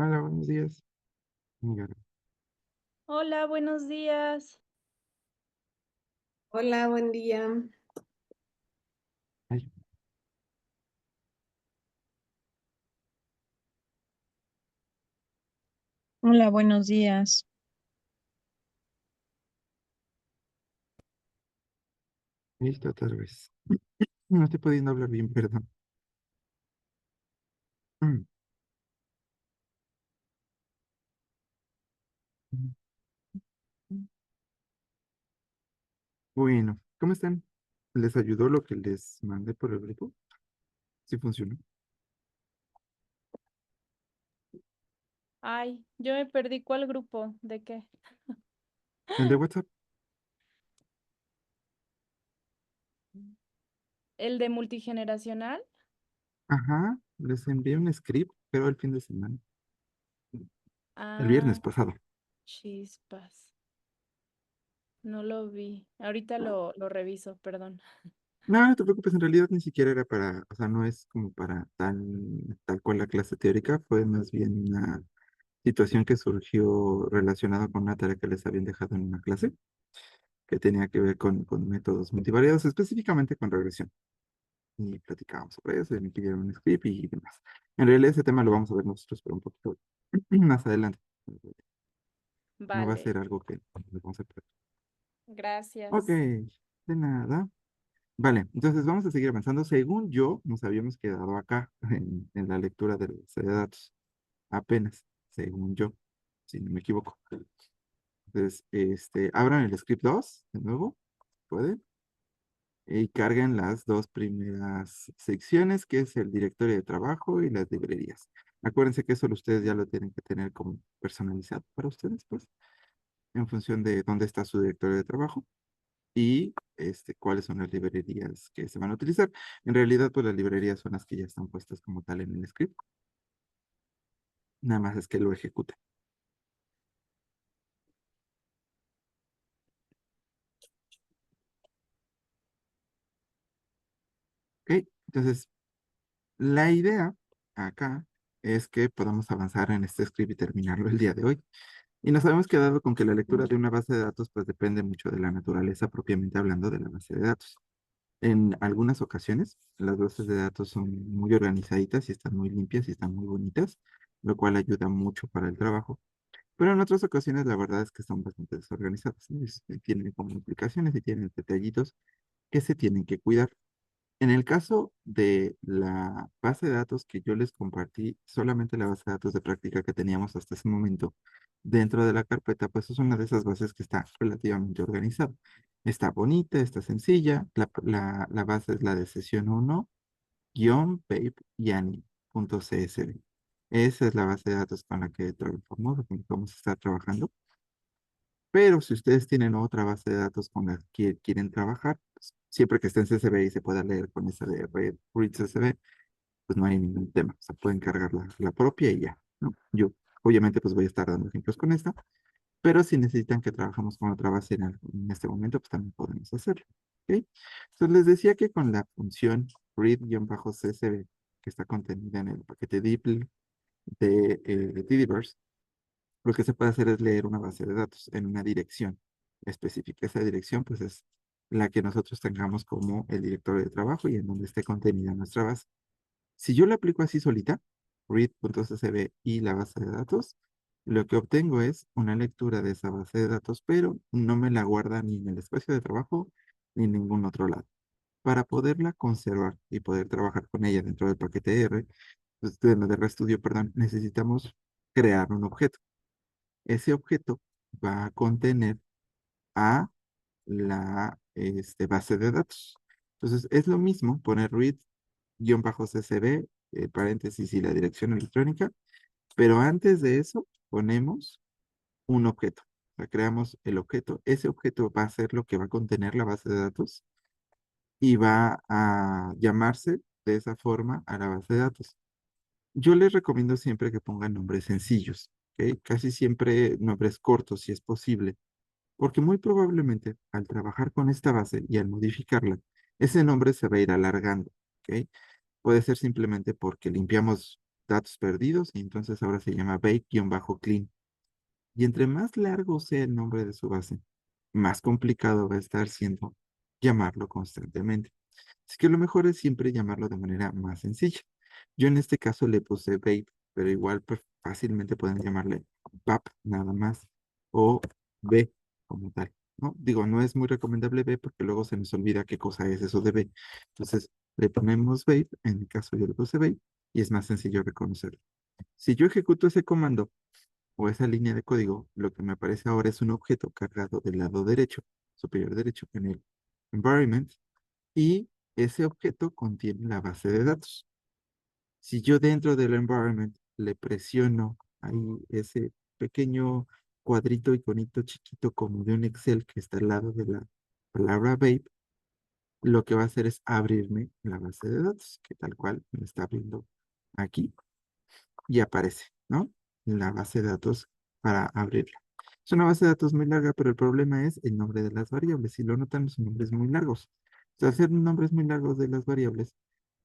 Hola, buenos días. Mira, Hola, buenos días. Hola, buen día. ay, Hola, buenos días. listo, tal vez. No estoy pudiendo hablar bien, perdón. Mm, Bueno, ¿cómo están? ¿Les ayudó lo que les mandé por el grupo? ¿Sí funcionó? Ay, yo me perdí. ¿Cuál grupo? ¿De qué? El de WhatsApp, ¿El de multigeneracional? ajá, les envié un script, pero el fin de semana, el viernes Ah, pasado. chispas. No lo vi. Ahorita lo reviso, perdón. No, no te preocupes, en realidad ni siquiera era para, o sea, no es como para tal cual la clase teórica, fue más bien una situación que surgió relacionada con una tarea que les habían dejado en una clase, que tenía que ver con métodos multivariados, específicamente con regresión. Y platicábamos sobre eso, y me pidieron un script y demás. En realidad ese tema lo vamos a ver nosotros, pero un poquito más adelante. No va a Vale, ser algo que vamos a hacer. Ok, gracias. de nada. Vale, entonces vamos a seguir avanzando. Según yo, nos habíamos quedado acá en la lectura de la base de datos. Apenas, según yo, si no me equivoco. Entonces, abran el script 2 de nuevo. ¿Pueden? Y carguen las dos primeras secciones, que es el directorio de trabajo y las librerías. Acuérdense que eso ustedes ya lo tienen que tener como personalizado para ustedes, pues, en función de dónde está su directorio de trabajo y cuáles son las librerías que se van a utilizar. En realidad, pues las librerías son las que ya están puestas como tal en el script. Nada más es que lo ejecuten. ¿Ok? Entonces, la idea acá es que podamos avanzar en este script y terminarlo el día de hoy. Y nos habíamos quedado con que la lectura de una base de datos pues depende mucho de la naturaleza propiamente hablando de la base de datos. En algunas ocasiones las bases de datos son muy organizaditas y están muy limpias y están muy bonitas, lo cual ayuda mucho para el trabajo. Pero en otras ocasiones la verdad es que son bastante desorganizadas, ¿no? Tienen como implicaciones y tienen detallitos que se tienen que cuidar. En el caso de la base de datos que yo les compartí, solamente la base de datos de práctica que teníamos hasta ese momento dentro de la carpeta, pues es una de esas bases que está relativamente organizada. Está bonita, está sencilla. La base es la de sesión 1, guión, pape, yani.csv. Esa es la base de datos con la que trabajamos, con la que vamos a estar trabajando. Pero si ustedes tienen otra base de datos con la que quieren trabajar, pues, siempre que esté en CSV y se pueda leer con esa de read CSV, pues no hay ningún tema. O sea, pueden cargar la propia y ya, ¿no? Yo, obviamente, pues voy a estar dando ejemplos con esta, pero si necesitan que trabajemos con otra base en este momento, pues también podemos hacerlo. ¿Ok? Entonces les decía que con la función read-csv que está contenida en el paquete DIPL de Tdiverse, lo que se puede hacer es leer una base de datos en una dirección específica. Esa dirección, pues, es la que nosotros tengamos como el directorio de trabajo y en donde esté contenida nuestra base. Si yo la aplico así solita, read.csv y la base de datos, lo que obtengo es una lectura de esa base de datos, pero no me la guarda ni en el espacio de trabajo ni en ningún otro lado. Para poderla conservar y poder trabajar con ella dentro del paquete R, pues, de RStudio, perdón, necesitamos crear un objeto. Ese objeto va a contener a la base de datos. Entonces, es lo mismo poner read-csv, paréntesis y la dirección electrónica, pero antes de eso ponemos un objeto. O sea, creamos el objeto. Ese objeto va a ser lo que va a contener la base de datos y va a llamarse de esa forma a la base de datos. Yo les recomiendo siempre que pongan nombres sencillos, ¿ok? Casi siempre nombres cortos, si es posible, porque muy probablemente al trabajar con esta base y al modificarla, ese nombre se va a ir alargando, ¿ok? Puede ser simplemente porque limpiamos datos perdidos, y entonces ahora se llama Babe-clean. Y entre más largo sea el nombre de su base, más complicado va a estar siendo llamarlo constantemente. Así que lo mejor es siempre llamarlo de manera más sencilla. Yo en este caso le puse Babe, pero igual pues, fácilmente pueden llamarle BAP nada más, o B como tal, ¿no? Digo, no es muy recomendable B porque luego se nos olvida qué cosa es eso de B. Entonces le ponemos Babe, en mi caso yo le puse Babe, y es más sencillo reconocerlo. Si yo ejecuto ese comando o esa línea de código, lo que me aparece ahora es un objeto cargado del lado derecho, superior derecho, en el environment, y ese objeto contiene la base de datos. Si yo dentro del environment le presiono ahí ese pequeño cuadrito, iconito chiquito como de un Excel que está al lado de la palabra Babe, lo que va a hacer es abrirme la base de datos, que tal cual me está abriendo aquí y aparece, ¿no? La base de datos para abrirla. Es una base de datos muy larga, pero el problema es el nombre de las variables. Si lo notan, son nombres muy largos. O sea, hacer nombres muy largos de las variables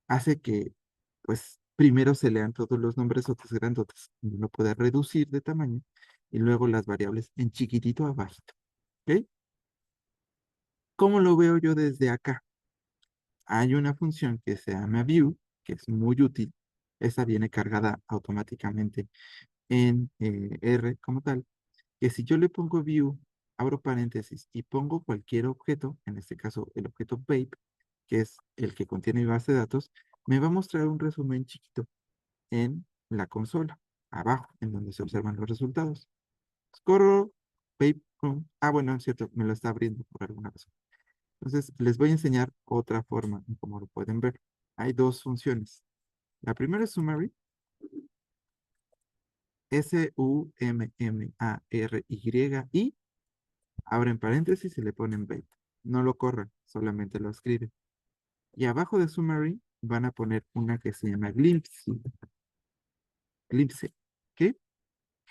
hace que, pues, primero se lean todos los nombres otros grandotes, y uno pueda reducir de tamaño, y luego las variables en chiquitito abajito. ¿Ok? ¿Cómo lo veo yo desde acá? Hay una función que se llama view, que es muy útil. Esa viene cargada automáticamente en R como tal, que si yo le pongo view, abro paréntesis y pongo cualquier objeto, en este caso el objeto Babe, que es el que contiene mi base de datos, me va a mostrar un resumen chiquito en la consola, abajo, en donde se observan los resultados. Scroll, Babe, bueno, es cierto, me lo está abriendo por alguna razón. Entonces, les voy a enseñar otra forma, como lo pueden ver. Hay dos funciones. La primera es summary, S-U-M-M-A-R-Y-I, abren paréntesis y le ponen Babe. No lo corran, solamente lo escriben. Y abajo de summary van a poner una que se llama glimpse. Glimpse. ¿Qué?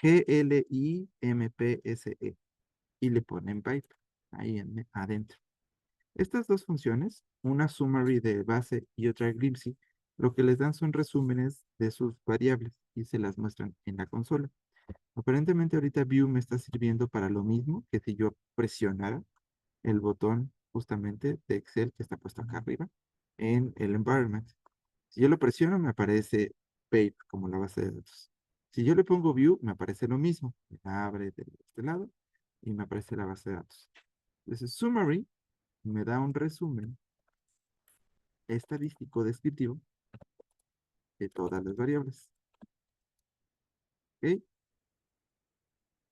G-L-I-M-P-S-E. Y le ponen Babe ahí adentro. Estas dos funciones, una summary de base y otra glimpse, lo que les dan son resúmenes de sus variables y se las muestran en la consola. Aparentemente ahorita View me está sirviendo para lo mismo que si yo presionara el botón justamente de Excel que está puesto acá arriba en el environment. Si yo lo presiono me aparece Babe como la base de datos. Si yo le pongo View me aparece lo mismo. Me abre de este lado y me aparece la base de datos. Entonces Summary me da un resumen estadístico descriptivo de todas las variables. ¿Ok?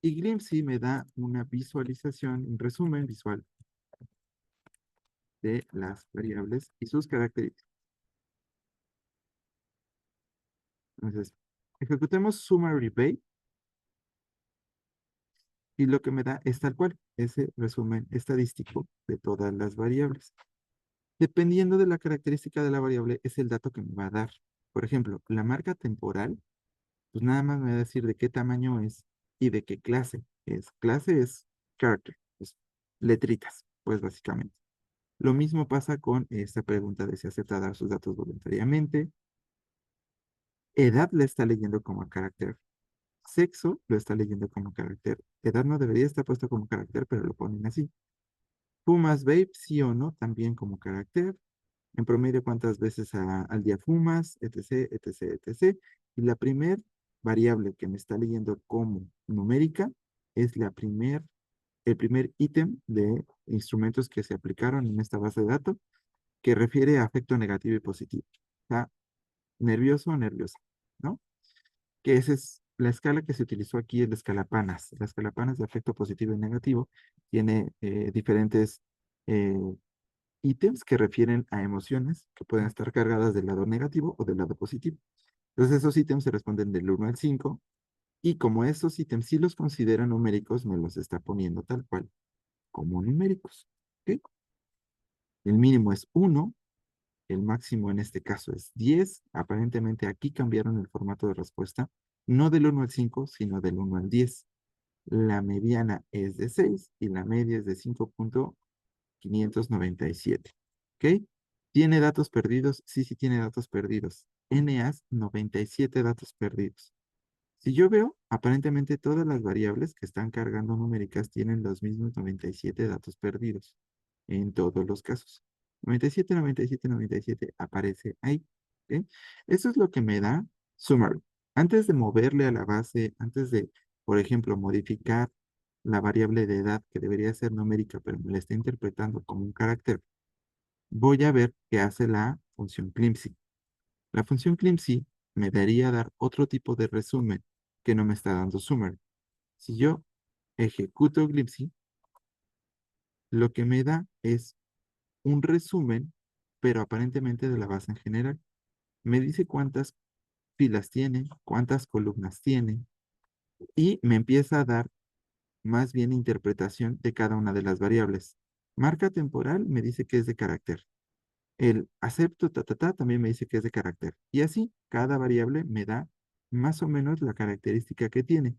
Y Glimpse me da una visualización, un resumen visual de las variables y sus características. Entonces, ejecutemos summary Babe y lo que me da es tal cual, ese resumen estadístico de todas las variables. Dependiendo de la característica de la variable, es el dato que me va a dar. Por ejemplo, la marca temporal, pues nada más me va a decir de qué tamaño es y de qué clase es. Clase es character, es letritas, pues básicamente. Lo mismo pasa con esta pregunta de si acepta dar sus datos voluntariamente. Edad le está leyendo como carácter. Sexo lo está leyendo como carácter. Edad no debería estar puesto como carácter, pero lo ponen así. ¿Fumas vape? Sí o no, también como carácter. En promedio, ¿cuántas veces al día fumas? Etc, etc, etc. Y la primer variable que me está leyendo como numérica es el primer ítem de instrumentos que se aplicaron en esta base de datos que refiere a afecto negativo y positivo. Está nervioso o nerviosa, ¿no? Que esa es la escala que se utilizó aquí, es la escala PANAS. La escala PANAS de afecto positivo y negativo tiene diferentes eh, ítems que refieren a emociones que pueden estar cargadas del lado negativo o del lado positivo. Entonces esos ítems se responden del 1 al 5 y como esos ítems sí los considera numéricos, me los está poniendo tal cual como numéricos. ¿Ok? El mínimo es 1, el máximo en este caso es 10. Aparentemente aquí cambiaron el formato de respuesta, no del 1 al 5, sino del 1 al 10. La mediana es de 6 y la media es de 5.597. ¿Ok? ¿Tiene datos perdidos? Sí, sí tiene datos perdidos. NAS, 97 datos perdidos. Si yo veo, aparentemente todas las variables que están cargando numéricas tienen los mismos 97 datos perdidos en todos los casos. 97, 97, 97 aparece ahí. ¿Ok? Eso es lo que me da summary. Antes de moverle a la base, antes de, por ejemplo, modificar la variable de edad que debería ser numérica, pero me la está interpretando como un carácter, voy a ver qué hace la función Climsy. La función Climsy me daría dar otro tipo de resumen que no me está dando summary. Si yo ejecuto Climsy, lo que me da es un resumen, pero aparentemente de la base en general. Me dice cuántas filas tiene, cuántas columnas tiene, y me empieza a dar más bien interpretación de cada una de las variables. Marca temporal me dice que es de carácter. El acepto también me dice que es de carácter. Y así, cada variable me da más o menos la característica que tiene.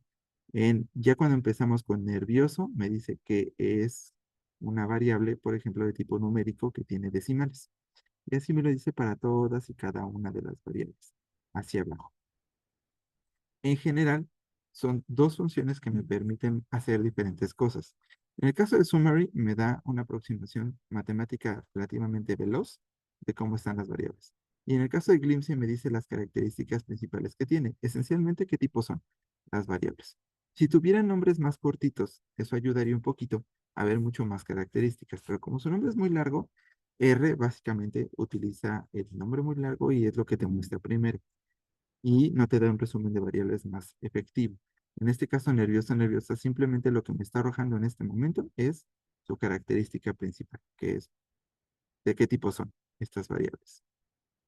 Ya cuando empezamos con nervioso, me dice que es una variable, por ejemplo, de tipo numérico que tiene decimales. Y así me lo dice para todas y cada una de las variables, hacia abajo. En general, son dos funciones que me permiten hacer diferentes cosas. En el caso de summary, me da una aproximación matemática relativamente veloz de cómo están las variables. Y en el caso de Glimpse me dice las características principales que tiene. Esencialmente, ¿qué tipo son las variables? Si tuvieran nombres más cortitos, eso ayudaría un poquito a ver mucho más características. Pero como su nombre es muy largo, R básicamente utiliza el nombre muy largo y es lo que te muestra primero y no te da un resumen de variables más efectivo. En este caso, nerviosa, nerviosa, simplemente lo que me está arrojando en este momento es su característica principal, que es de qué tipo son estas variables.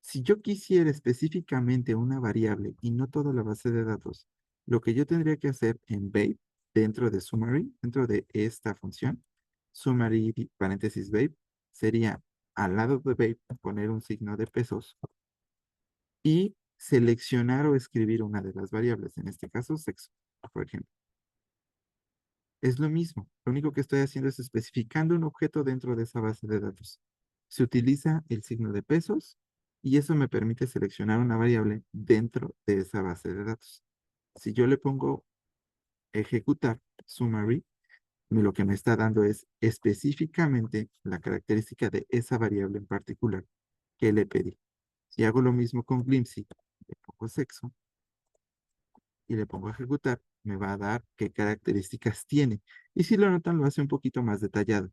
Si yo quisiera específicamente una variable y no toda la base de datos, lo que yo tendría que hacer en Babe, dentro de summary, dentro de esta función, summary paréntesis Babe, sería al lado de Babe poner un signo de pesos y seleccionar o escribir una de las variables, en este caso sexo, por ejemplo. Es lo mismo, lo único que estoy haciendo es especificando un objeto dentro de esa base de datos. Se utiliza el signo de pesos y eso me permite seleccionar una variable dentro de esa base de datos. Si yo le pongo ejecutar summary, lo que me está dando es específicamente la característica de esa variable en particular que le pedí. Si hago lo mismo con Glimpsy, le pongo sexo, y le pongo a ejecutar, me va a dar qué características tiene. Y si lo notan, lo hace un poquito más detallado.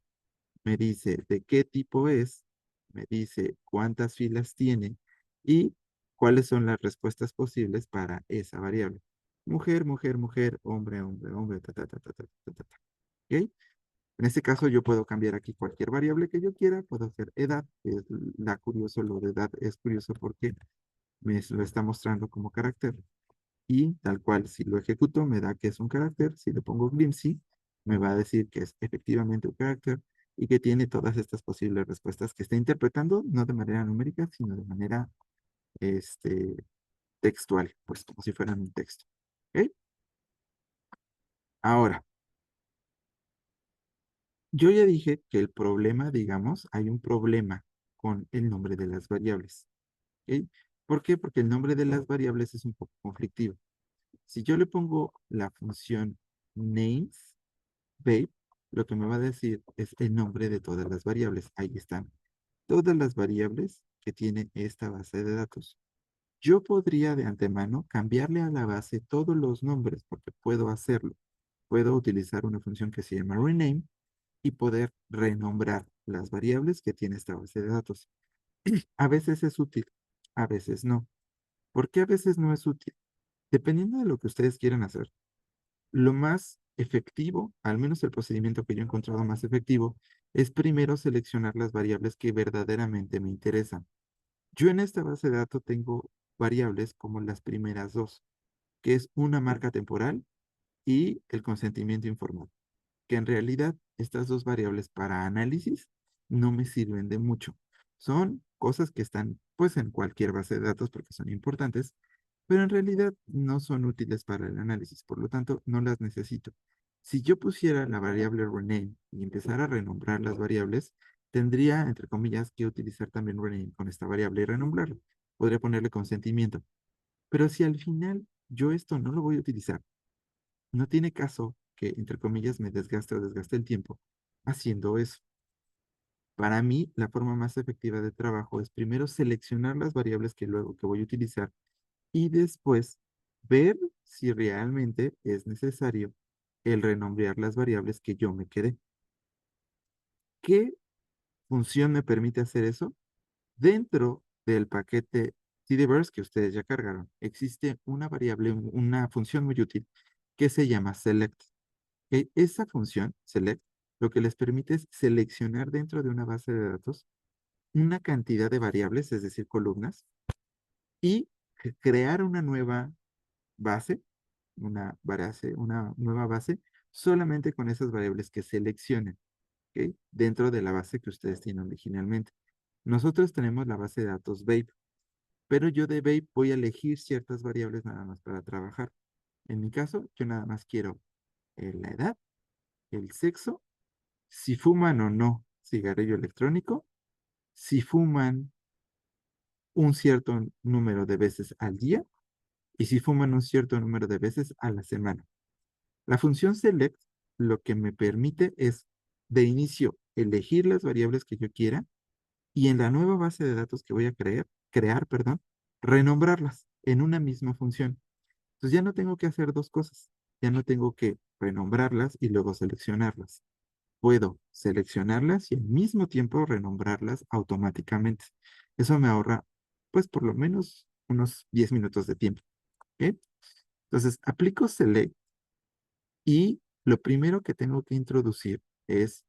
Me dice de qué tipo es, me dice cuántas filas tiene y cuáles son las respuestas posibles para esa variable. Mujer, mujer, mujer, hombre, hombre, hombre, ta. ¿Ok? En este caso yo puedo cambiar aquí cualquier variable que yo quiera, puedo hacer edad, que es la curioso, lo de edad es curioso porque me lo está mostrando como carácter y tal cual, si lo ejecuto, me da que es un carácter. Si le pongo Glimpsy, me va a decir que es efectivamente un carácter y que tiene todas estas posibles respuestas que está interpretando, no de manera numérica, sino de manera este, textual, pues como si fueran un texto. ¿Ok? Ahora, yo ya dije que el problema, digamos, hay un problema con el nombre de las variables. ¿Ok? ¿Por qué? Porque el nombre de las variables es un poco conflictivo. Si yo le pongo la función names, Babe, lo que me va a decir es el nombre de todas las variables. Ahí están todas las variables que tiene esta base de datos. Yo podría de antemano cambiarle a la base todos los nombres porque puedo hacerlo. Puedo utilizar una función que se llama rename y poder renombrar las variables que tiene esta base de datos. A veces es útil, a veces no. ¿Por qué a veces no es útil? Dependiendo de lo que ustedes quieran hacer. Lo más efectivo, al menos el procedimiento que yo he encontrado más efectivo, es primero seleccionar las variables que verdaderamente me interesan. Yo en esta base de datos tengo variables como las primeras dos, que es una marca temporal y el consentimiento informal, que en realidad estas dos variables para análisis no me sirven de mucho. Son cosas que están pues en cualquier base de datos porque son importantes, pero en realidad no son útiles para el análisis, por lo tanto no las necesito. Si yo pusiera la variable rename y empezara a renombrar las variables, tendría, entre comillas, que utilizar también rename con esta variable y renombrarlo. Podría ponerle consentimiento. Pero si al final yo esto no lo voy a utilizar, no tiene caso que, entre comillas, me desgaste o desgaste el tiempo haciendo eso. Para mí, la forma más efectiva de trabajo es primero seleccionar las variables que luego que voy a utilizar y después ver si realmente es necesario el renombrear las variables que yo me quedé. ¿Qué función me permite hacer eso? Dentro del paquete Tidyverse que ustedes ya cargaron, existe una variable, una función muy útil que se llama select. Esa función, select, lo que les permite es seleccionar dentro de una base de datos una cantidad de variables, es decir, columnas, y crear una nueva base, una nueva base, solamente con esas variables que seleccionen, ¿ok? Dentro de la base que ustedes tienen originalmente. Nosotros tenemos la base de datos Babe, pero yo de Babe voy a elegir ciertas variables nada más para trabajar. En mi caso, yo nada más quiero la edad, el sexo, si fuman o no cigarrillo electrónico, si fuman un cierto número de veces al día y si fuman un cierto número de veces a la semana. La función select lo que me permite es de inicio elegir las variables que yo quiera y en la nueva base de datos que voy a crear, perdón, renombrarlas en una misma función. Entonces ya no tengo que hacer dos cosas. Ya no tengo que renombrarlas y luego seleccionarlas. Puedo seleccionarlas y al mismo tiempo renombrarlas automáticamente. Eso me ahorra, pues, por lo menos unos 10 minutos de tiempo. ¿Ok? Entonces, aplico select y lo primero que tengo que introducir es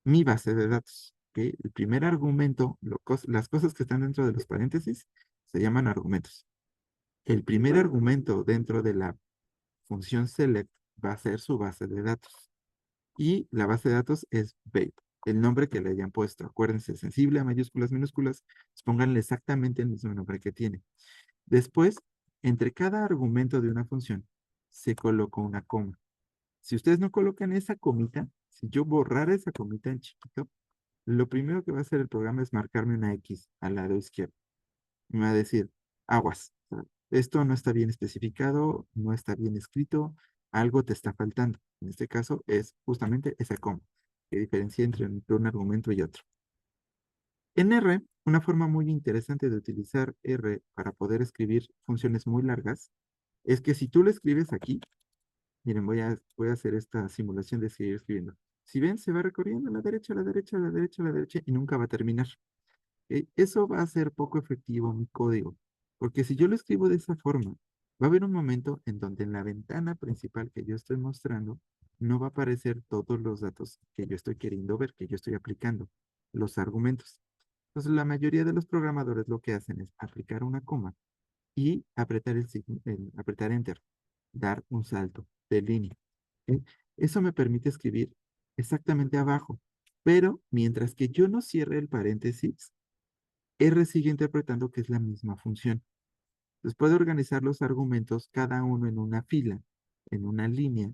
mi base de datos. ¿Ok? El primer argumento, las cosas que están dentro de los paréntesis, se llaman argumentos. El primer argumento dentro de la función select va a ser su base de datos. Y la base de datos es Babe, el nombre que le hayan puesto. Acuérdense, sensible a mayúsculas, minúsculas, pues pónganle exactamente el mismo nombre que tiene. Después, entre cada argumento de una función, se coloca una coma. Si ustedes no colocan esa comita, si yo borrara esa comita en chiquito, lo primero que va a hacer el programa es marcarme una X al lado izquierdo. Me va a decir, aguas, esto no está bien especificado, no está bien escrito, algo te está faltando. En este caso es justamente esa coma, que diferencia entre un argumento y otro. En R, una forma muy interesante de utilizar R para poder escribir funciones muy largas, es que si tú lo escribes aquí, miren, voy a hacer esta simulación de seguir escribiendo. Si ven, se va recorriendo a la derecha, a la derecha, a la derecha, a la derecha, y nunca va a terminar. Eso va a ser poco efectivo mi código, porque si yo lo escribo de esa forma, va a haber un momento en donde en la ventana principal que yo estoy mostrando, no va a aparecer todos los datos que yo estoy queriendo ver, que yo estoy aplicando, los argumentos. Entonces, la mayoría de los programadores lo que hacen es aplicar una coma y apretar Enter, dar un salto de línea. ¿Ok? Eso me permite escribir exactamente abajo, pero mientras que yo no cierre el paréntesis, R sigue interpretando que es la misma función. Entonces puede organizar los argumentos cada uno en una fila, en una línea,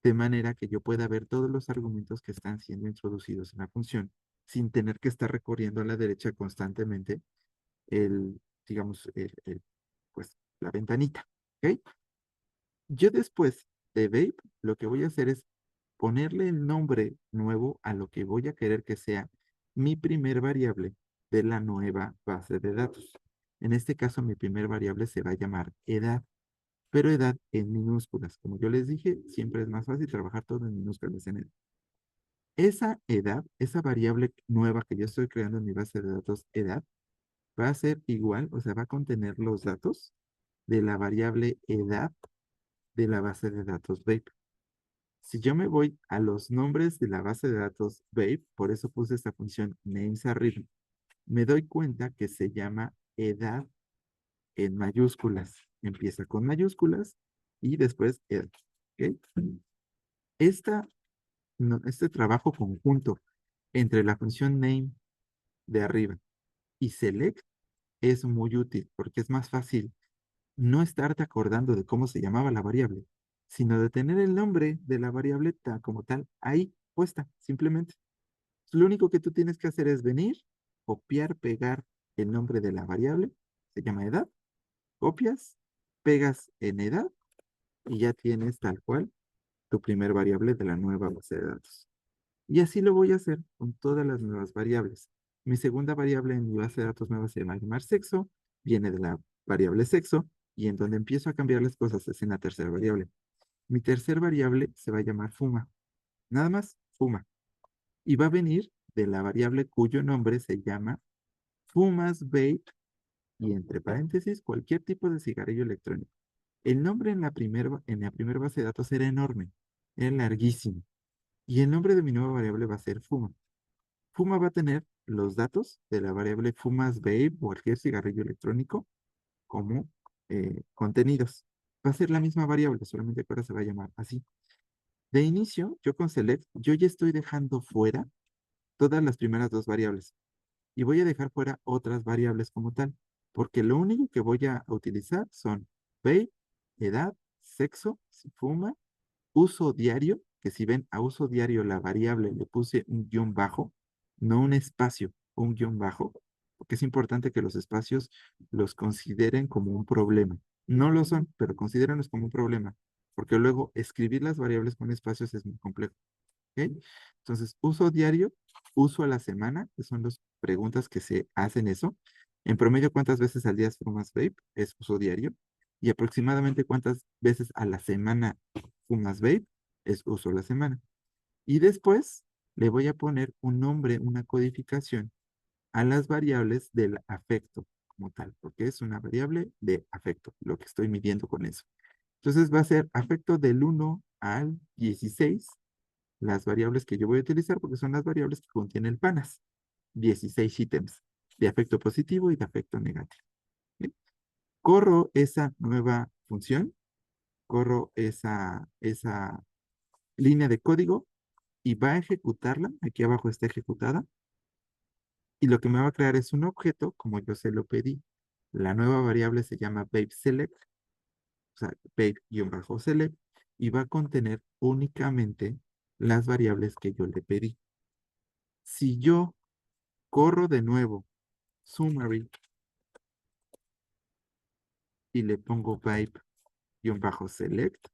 de manera que yo pueda ver todos los argumentos que están siendo introducidos en la función, sin tener que estar recorriendo a la derecha constantemente digamos, pues la ventanita. ¿Ok? Yo después de Babe, lo que voy a hacer es ponerle el nombre nuevo a lo que voy a querer que sea mi primer variable de la nueva base de datos. En este caso, mi primer variable se va a llamar edad, pero edad en minúsculas. Como yo les dije, siempre es más fácil trabajar todo en minúsculas en edad. Esa edad, esa variable nueva que yo estoy creando en mi base de datos edad, va a ser igual, o sea, va a contener los datos de la variable edad de la base de datos Babe. Si yo me voy a los nombres de la base de datos Babe, por eso puse esta función names arriba, me doy cuenta que se llama edad en mayúsculas. Empieza con mayúsculas y después edad. ¿Ok? Este trabajo conjunto entre la función name de arriba y select es muy útil porque es más fácil no estarte acordando de cómo se llamaba la variable, sino de tener el nombre de la variable como tal ahí puesta, simplemente. Lo único que tú tienes que hacer es venir, copiar, pegar el nombre de la variable, se llama edad, copias, pegas en edad y ya tienes tal cual tu primer variable de la nueva base de datos. Y así lo voy a hacer con todas las nuevas variables. Mi segunda variable en mi base de datos nueva se va a llamar sexo, viene de la variable sexo, y en donde empiezo a cambiar las cosas es en la tercera variable. Mi tercer variable se va a llamar fuma. Nada más, fuma. Y va a venir de la variable cuyo nombre se llama fumas vape y entre paréntesis cualquier tipo de cigarrillo electrónico. El nombre en la primera base de datos era enorme, era larguísimo. Y el nombre de mi nueva variable va a ser fuma. Fuma va a tener los datos de la variable fumas vape o cualquier cigarrillo electrónico como contenidos. Va a ser la misma variable, solamente que ahora se va a llamar así. De inicio, yo con select, yo ya estoy dejando fuera todas las primeras dos variables y voy a dejar fuera otras variables como tal, porque lo único que voy a utilizar son vape, edad, sexo, si fuma, uso diario, que si ven a uso diario la variable le puse un guión bajo, no un espacio, un guión bajo, porque es importante que los espacios los consideren como un problema. No lo son, pero considérenlos como un problema, porque luego escribir las variables con espacios es muy complejo. ¿Ok? Entonces, uso diario, uso a la semana, que son las preguntas que se hacen eso. En promedio, ¿cuántas veces al día fumas vape? Es uso diario. Y aproximadamente cuántas veces a la semana fumas vape? Es uso a la semana. Y después le voy a poner un nombre, una codificación a las variables del afecto como tal, porque es una variable de afecto, lo que estoy midiendo con eso. Entonces va a ser afecto del 1 al 16 las variables que yo voy a utilizar porque son las variables que contiene el PANAS. 16 ítems de afecto positivo y de afecto negativo. ¿Bien? Corro esa nueva función, corro esa línea de código y va a ejecutarla. Aquí abajo está ejecutada. Y lo que me va a crear es un objeto como yo se lo pedí. La nueva variable se llama babeSelect, o sea, babe-select, y va a contener únicamente las variables que yo le pedí. Si yo corro de nuevo summary y le pongo vibe-select,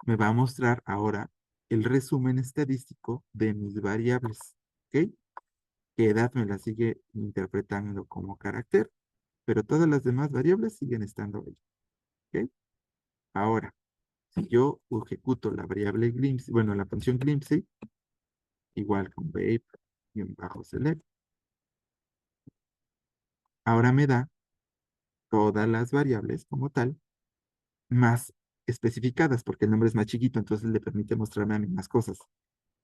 me va a mostrar ahora el resumen estadístico de mis variables. ¿Ok? Que edad me la sigue interpretando como carácter, pero todas las demás variables siguen estando ahí. ¿Ok? Ahora, si yo ejecuto la variable glimpse, bueno, la función glimpse, igual con babe-select, ahora me da todas las variables como tal, más especificadas, porque el nombre es más chiquito, entonces le permite mostrarme a mí más cosas.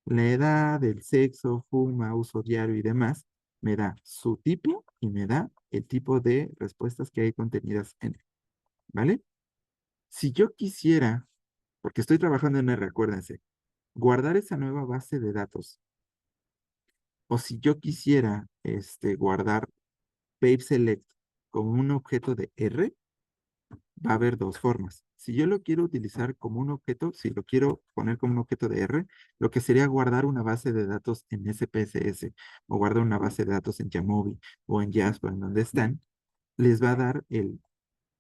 La edad, el sexo, fuma, uso diario y demás, me da su tipo y me da el tipo de respuestas que hay contenidas en él, ¿vale? Si yo quisiera, porque estoy trabajando en R, acuérdense, guardar esa nueva base de datos, o si yo quisiera guardar PaveSelect como un objeto de R, va a haber dos formas. Si yo lo quiero utilizar como un objeto, si lo quiero poner como un objeto de R, lo que sería guardar una base de datos en SPSS o guardar una base de datos en Jamovi o en Jasper, en donde están, les va a dar el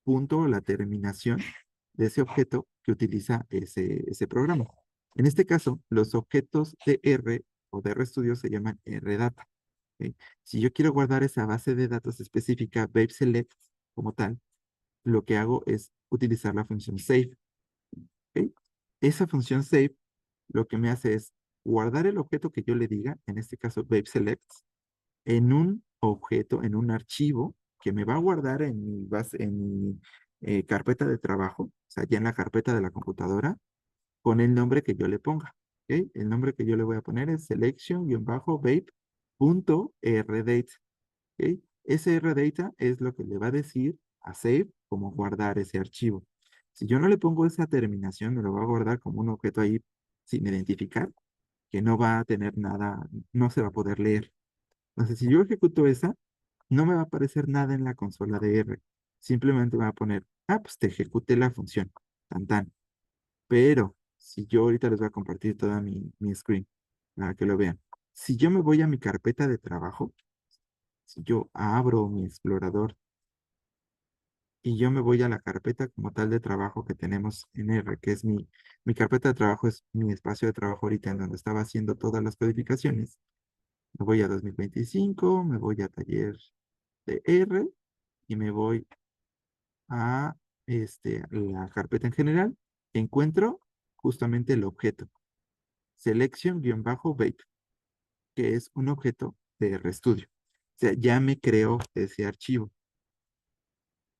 punto o la terminación de ese objeto que utiliza ese programa. En este caso, los objetos de R o de RStudio se llaman RData. ¿Ok? Si yo quiero guardar esa base de datos específica, BabeSelect como tal, lo que hago es utilizar la función save. ¿Ok? Esa función save lo que me hace es guardar el objeto que yo le diga, en este caso BabeSelect, en un objeto, en un archivo que me va a guardar en mi base, en mi carpeta de trabajo, o sea, ya en la carpeta de la computadora, con el nombre que yo le ponga. ¿Ok? El nombre que yo le voy a poner es selection-babe.rdate. ¿Ok? Ese rdata es lo que le va a decir a save como guardar ese archivo. Si yo no le pongo esa terminación, me lo va a guardar como un objeto ahí sin identificar, que no va a tener nada, no se va a poder leer. Entonces, si yo ejecuto esa, no me va a aparecer nada en la consola de R. Simplemente me va a poner, pues te ejecuté la función. Tan tan. Pero, si yo ahorita les voy a compartir toda mi screen, para que lo vean. Si yo me voy a mi carpeta de trabajo, si yo abro mi explorador y yo me voy a la carpeta como tal de trabajo que tenemos en R, que es mi carpeta de trabajo, es mi espacio de trabajo ahorita en donde estaba haciendo todas las codificaciones. Me voy a 2025, me voy a taller de R y me voy a la carpeta en general. Encuentro justamente el objeto, selection-vape, que es un objeto de RStudio. O sea, ya me creo ese archivo.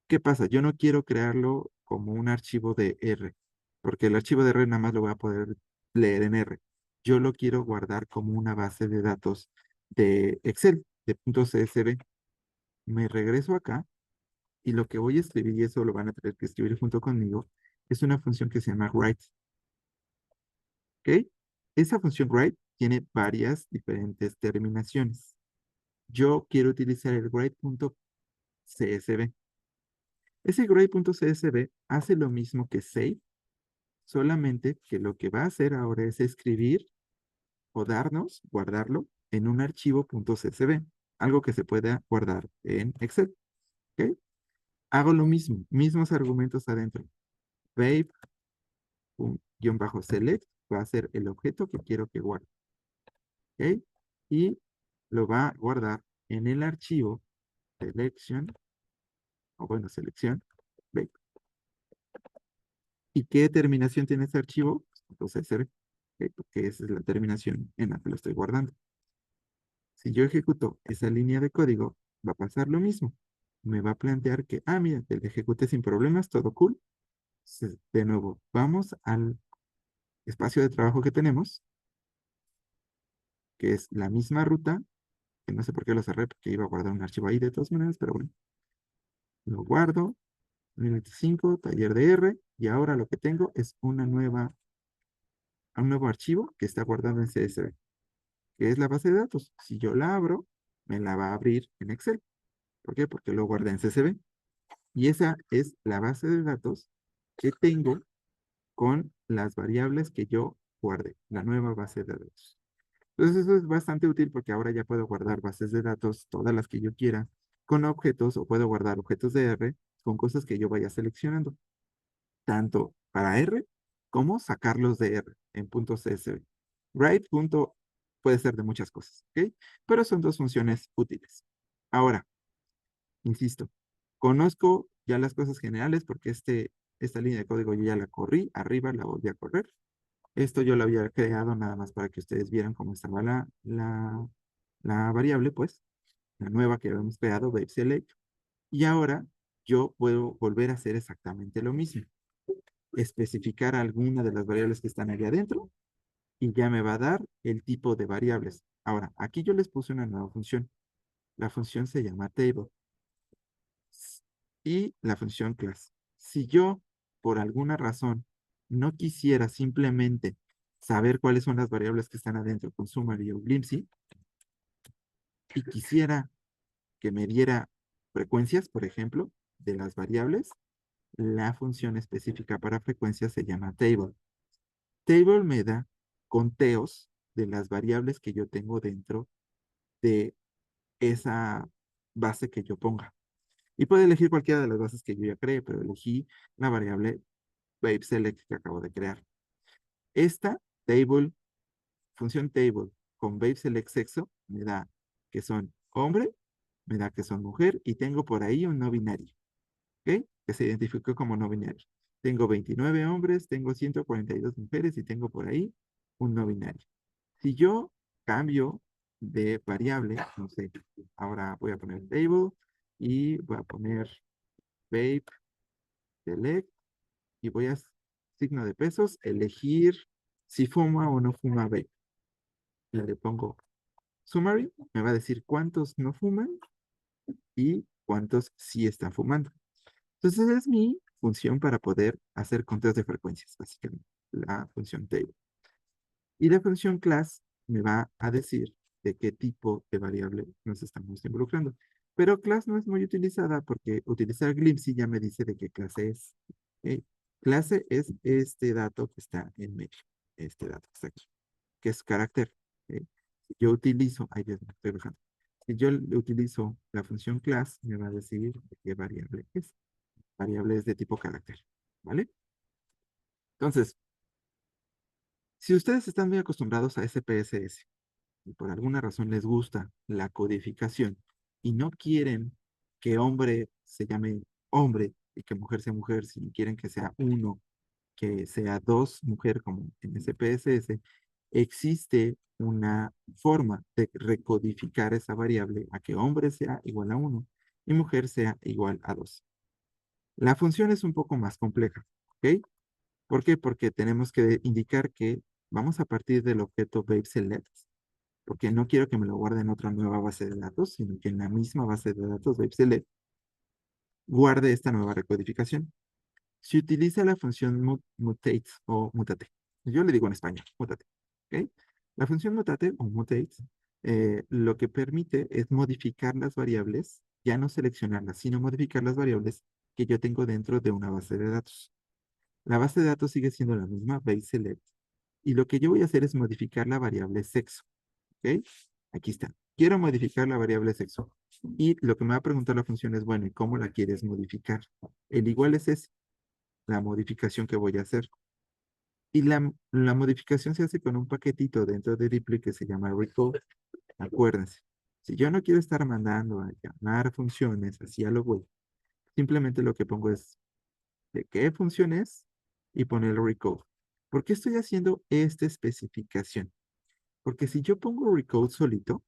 ¿Qué pasa? Yo no quiero crearlo como un archivo de R, porque el archivo de R nada más lo voy a poder leer en R. Yo lo quiero guardar como una base de datos de Excel, de .csv. Me regreso acá y lo que voy a escribir, y eso lo van a tener que escribir junto conmigo, es una función que se llama write. ¿Ok? Esa función write tiene varias diferentes terminaciones. Yo quiero utilizar el write.csv. Ese write.csv hace lo mismo que save, solamente que lo que va a hacer ahora es escribir o darnos, guardarlo en un archivo .csv, algo que se pueda guardar en Excel. ¿Ok? Hago lo mismo, mismos argumentos adentro. Babe-select va a ser el objeto que quiero que guarde. ¿Ok? Y lo va a guardar en el archivo selection, o bueno, selección, babe. ¿Y qué terminación tiene este archivo? Entonces, porque esa es la terminación en la que lo estoy guardando. Si yo ejecuto esa línea de código, va a pasar lo mismo. Me va a plantear que, mira, te la ejecuté sin problemas, todo cool. De nuevo, vamos al espacio de trabajo que tenemos, que es la misma ruta, que no sé por qué lo cerré, porque iba a guardar un archivo ahí de todas maneras, pero bueno. Lo guardo, 2025, taller de R, y ahora lo que tengo es un nuevo archivo que está guardado en CSV, que es la base de datos. Si yo la abro, me la va a abrir en Excel. ¿Por qué? Porque lo guardé en CSV. Y esa es la base de datos que tengo con las variables que yo guardé, la nueva base de datos. Entonces eso es bastante útil porque ahora ya puedo guardar bases de datos, todas las que yo quiera, con objetos, o puedo guardar objetos de R con cosas que yo vaya seleccionando, tanto para R como sacarlos de R en .csv. Write puede ser de muchas cosas, ¿ok? Pero son dos funciones útiles. Ahora, insisto, conozco ya las cosas generales porque esta línea de código yo ya la corrí, arriba la volví a correr. Esto yo lo había creado nada más para que ustedes vieran cómo estaba la variable, pues, la nueva que habíamos creado, babeSelect. Y ahora yo puedo volver a hacer exactamente lo mismo. Especificar alguna de las variables que están ahí adentro y ya me va a dar el tipo de variables. Ahora, aquí yo les puse una nueva función. La función se llama table y la función class. Si yo, por alguna razón, no quisiera simplemente saber cuáles son las variables que están adentro con Summary o Glimpsy y quisiera que me diera frecuencias, por ejemplo, de las variables, la función específica para frecuencias se llama table. Table me da conteos de las variables que yo tengo dentro de esa base que yo ponga. Y puedo elegir cualquiera de las bases que yo ya creé, pero elegí la variable babeSelect que acabo de crear. Esta función table con babeSelect sexo me da que son hombre, me da que son mujer y tengo por ahí un no binario, ¿ok? Que se identificó como no binario. Tengo 29 hombres, tengo 142 mujeres y tengo por ahí un no binario. Si yo cambio de variable, no sé, ahora voy a poner table y voy a poner babe select y voy a signo de pesos, elegir si fuma o no fuma vape. Y le pongo summary, me va a decir cuántos no fuman y cuántos sí están fumando. Entonces esa es mi función para poder hacer conteos de frecuencias, básicamente, la función table. Y la función class me va a decir de qué tipo de variable nos estamos involucrando. Pero class no es muy utilizada porque utilizar Glimpsy ya me dice de qué clase es. ¿Ok? Clase es este dato que está en medio, este dato que está aquí, que es carácter. ¿Ok? Yo utilizo, ay Dios mío, estoy bajando. Si yo le utilizo la función class, me va a decir de qué variable es. Variable es de tipo carácter, ¿vale? Entonces, si ustedes están muy acostumbrados a SPSS y por alguna razón les gusta la codificación y no quieren que hombre se llame hombre y que mujer sea mujer, si quieren que sea uno, que sea dos mujer como en SPSS, existe una forma de recodificar esa variable a que hombre sea igual a uno y mujer sea igual a 2. La función es un poco más compleja, ¿ok? ¿Por qué? Porque tenemos que indicar que vamos a partir del objeto BabeSelect, porque no quiero que me lo guarde en otra nueva base de datos, sino que en la misma base de datos BabeSelect guarde esta nueva recodificación. Se utiliza la función mutate o mutate. Yo le digo en español, mutate. ¿Ok? La función mutate o mutate lo que permite es modificar las variables, ya no seleccionarlas, sino modificar las variables que yo tengo dentro de una base de datos. La base de datos sigue siendo la misma, BaseSelect, y lo que yo voy a hacer es modificar la variable sexo. ¿Ok? Aquí está. Quiero modificar la variable sexo. Y lo que me va a preguntar la función es, bueno, ¿y cómo la quieres modificar? El igual es ese, la modificación que voy a hacer. Y la modificación se hace con un paquetito dentro de Dplyr que se llama recode. Acuérdense, si yo no quiero estar mandando a llamar funciones así a lo güey, simplemente lo que pongo es de qué función es y poner el recode. ¿Por qué estoy haciendo esta especificación? Porque si yo pongo recode solito,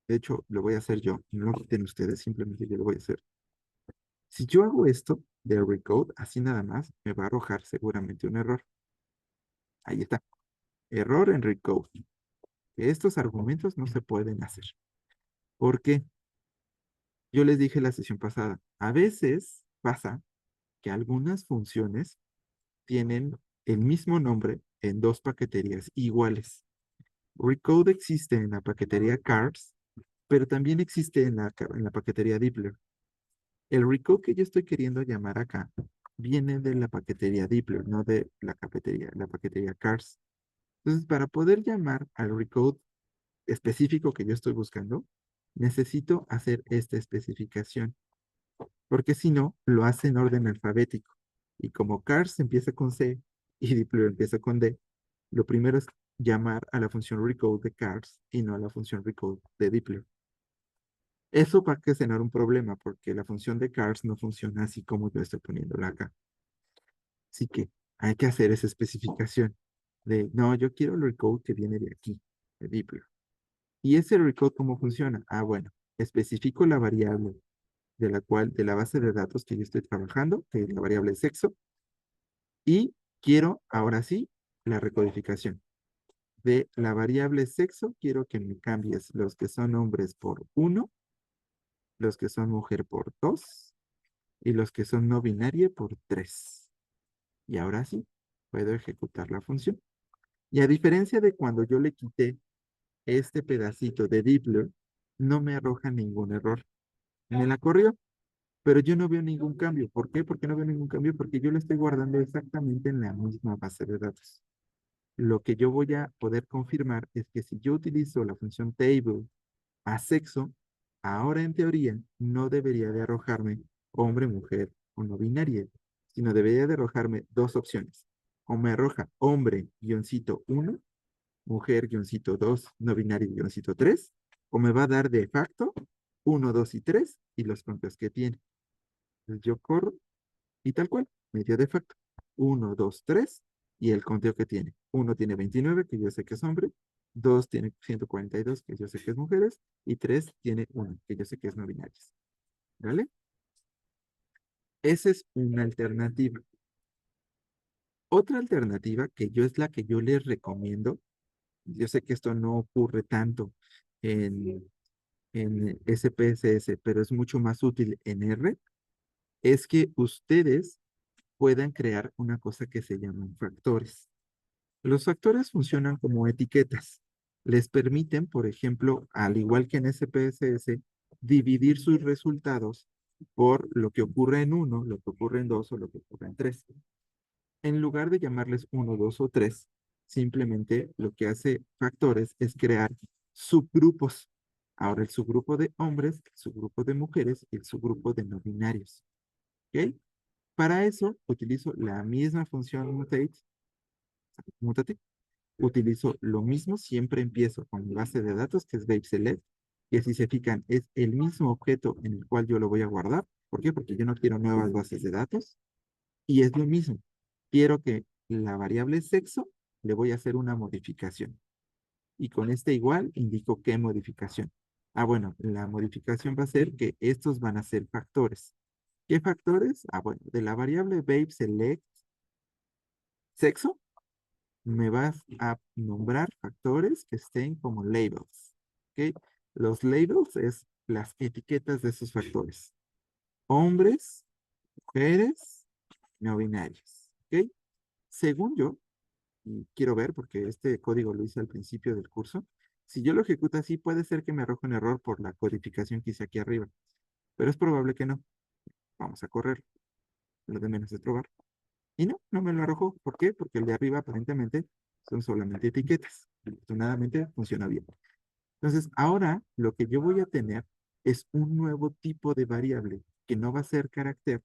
de hecho lo voy a hacer yo, no lo quiten ustedes, simplemente yo lo voy a hacer. Si yo hago esto de recode, así nada más, me va a arrojar seguramente un error. Ahí está. Error en recode. Estos argumentos no se pueden hacer. ¿Por qué? Yo les dije la sesión pasada, a veces pasa que algunas funciones tienen el mismo nombre en dos paqueterías iguales. Recode existe en la paquetería cars, pero también existe en la paquetería Dplyr. El recode que yo estoy queriendo llamar acá viene de la paquetería Dplyr, no de la paquetería cars. Entonces, para poder llamar al recode específico que yo estoy buscando, necesito hacer esta especificación, porque si no, lo hace en orden alfabético. Y como cars empieza con C y Dplyr empieza con D, lo primero es llamar a la función recode de cars y no a la función recode de Dplyr. Eso va a ocasionar un problema porque la función de cars no funciona así como yo estoy poniéndola acá. Así que hay que hacer esa especificación de, no, yo quiero el recode que viene de aquí, de Dplyr. ¿Y ese recode cómo funciona? Ah, bueno, especifico la variable de la base de datos que yo estoy trabajando, que es la variable sexo, y quiero, ahora sí, la recodificación. De la variable sexo, quiero que me cambies los que son hombres por 1, los que son mujer por 2, y los que son no binaria por 3. Y ahora sí, puedo ejecutar la función. Y a diferencia de cuando yo le quité este pedacito de Dplyr, no me arroja ningún error. Me la corrió, pero yo no veo ningún cambio. ¿Por qué? Porque no veo ningún cambio, porque yo lo estoy guardando exactamente en la misma base de datos. Lo que yo voy a poder confirmar es que si yo utilizo la función table a sexo, ahora en teoría no debería de arrojarme hombre, mujer o no binaria, sino debería de arrojarme dos opciones. O me arroja hombre, guioncito 1, mujer, guioncito 2, no binario, guioncito 3, o me va a dar de facto 1, 2 y 3 y los campos que tiene. Entonces yo corro y tal cual, me dio de facto 1, 2, 3 y el conteo que tiene. Uno tiene 29, que yo sé que es hombre, 2 tiene 142, que yo sé que es mujeres, y 3 tiene 1, que yo sé que es no binario. ¿Vale? Esa es una alternativa. Otra alternativa que yo es la que yo les recomiendo, yo sé que esto no ocurre tanto en, en SPSS, pero es mucho más útil en R, es que ustedes puedan crear una cosa que se llaman factores. Los factores funcionan como etiquetas. Les permiten, por ejemplo, al igual que en SPSS, dividir sus resultados por lo que ocurre en 1, lo que ocurre en 2 o lo que ocurre en 3. En lugar de llamarles 1, 2 o 3, simplemente lo que hace factores es crear subgrupos. Ahora el subgrupo de hombres, el subgrupo de mujeres y el subgrupo de no binarios. ¿Ok? Para eso utilizo la misma función mutate, utilizo lo mismo, siempre empiezo con mi base de datos, que es BabeSelect, y si se fijan, es el mismo objeto en el cual yo lo voy a guardar. ¿Por qué? Porque yo no quiero nuevas bases de datos, y es lo mismo. Quiero que la variable sexo le voy a hacer una modificación, y con este igual indico qué modificación. Ah, bueno, la modificación va a ser que estos van a ser factores. ¿Qué factores? Ah, bueno, de la variable BabeSelect sexo, me vas a nombrar factores que estén como labels. ¿Ok? Los labels es las etiquetas de esos factores. Hombres, mujeres, no binarios. ¿Ok? Según yo, y quiero ver porque este código lo hice al principio del curso, si yo lo ejecuto así, puede ser que me arroje un error por la codificación que hice aquí arriba, pero es probable que no. Vamos a correr. Lo de menos es probar. Y no, no me lo arrojó. ¿Por qué? Porque el de arriba aparentemente son solamente etiquetas. Afortunadamente funciona bien. Entonces, ahora lo que yo voy a tener es un nuevo tipo de variable que no va a ser carácter,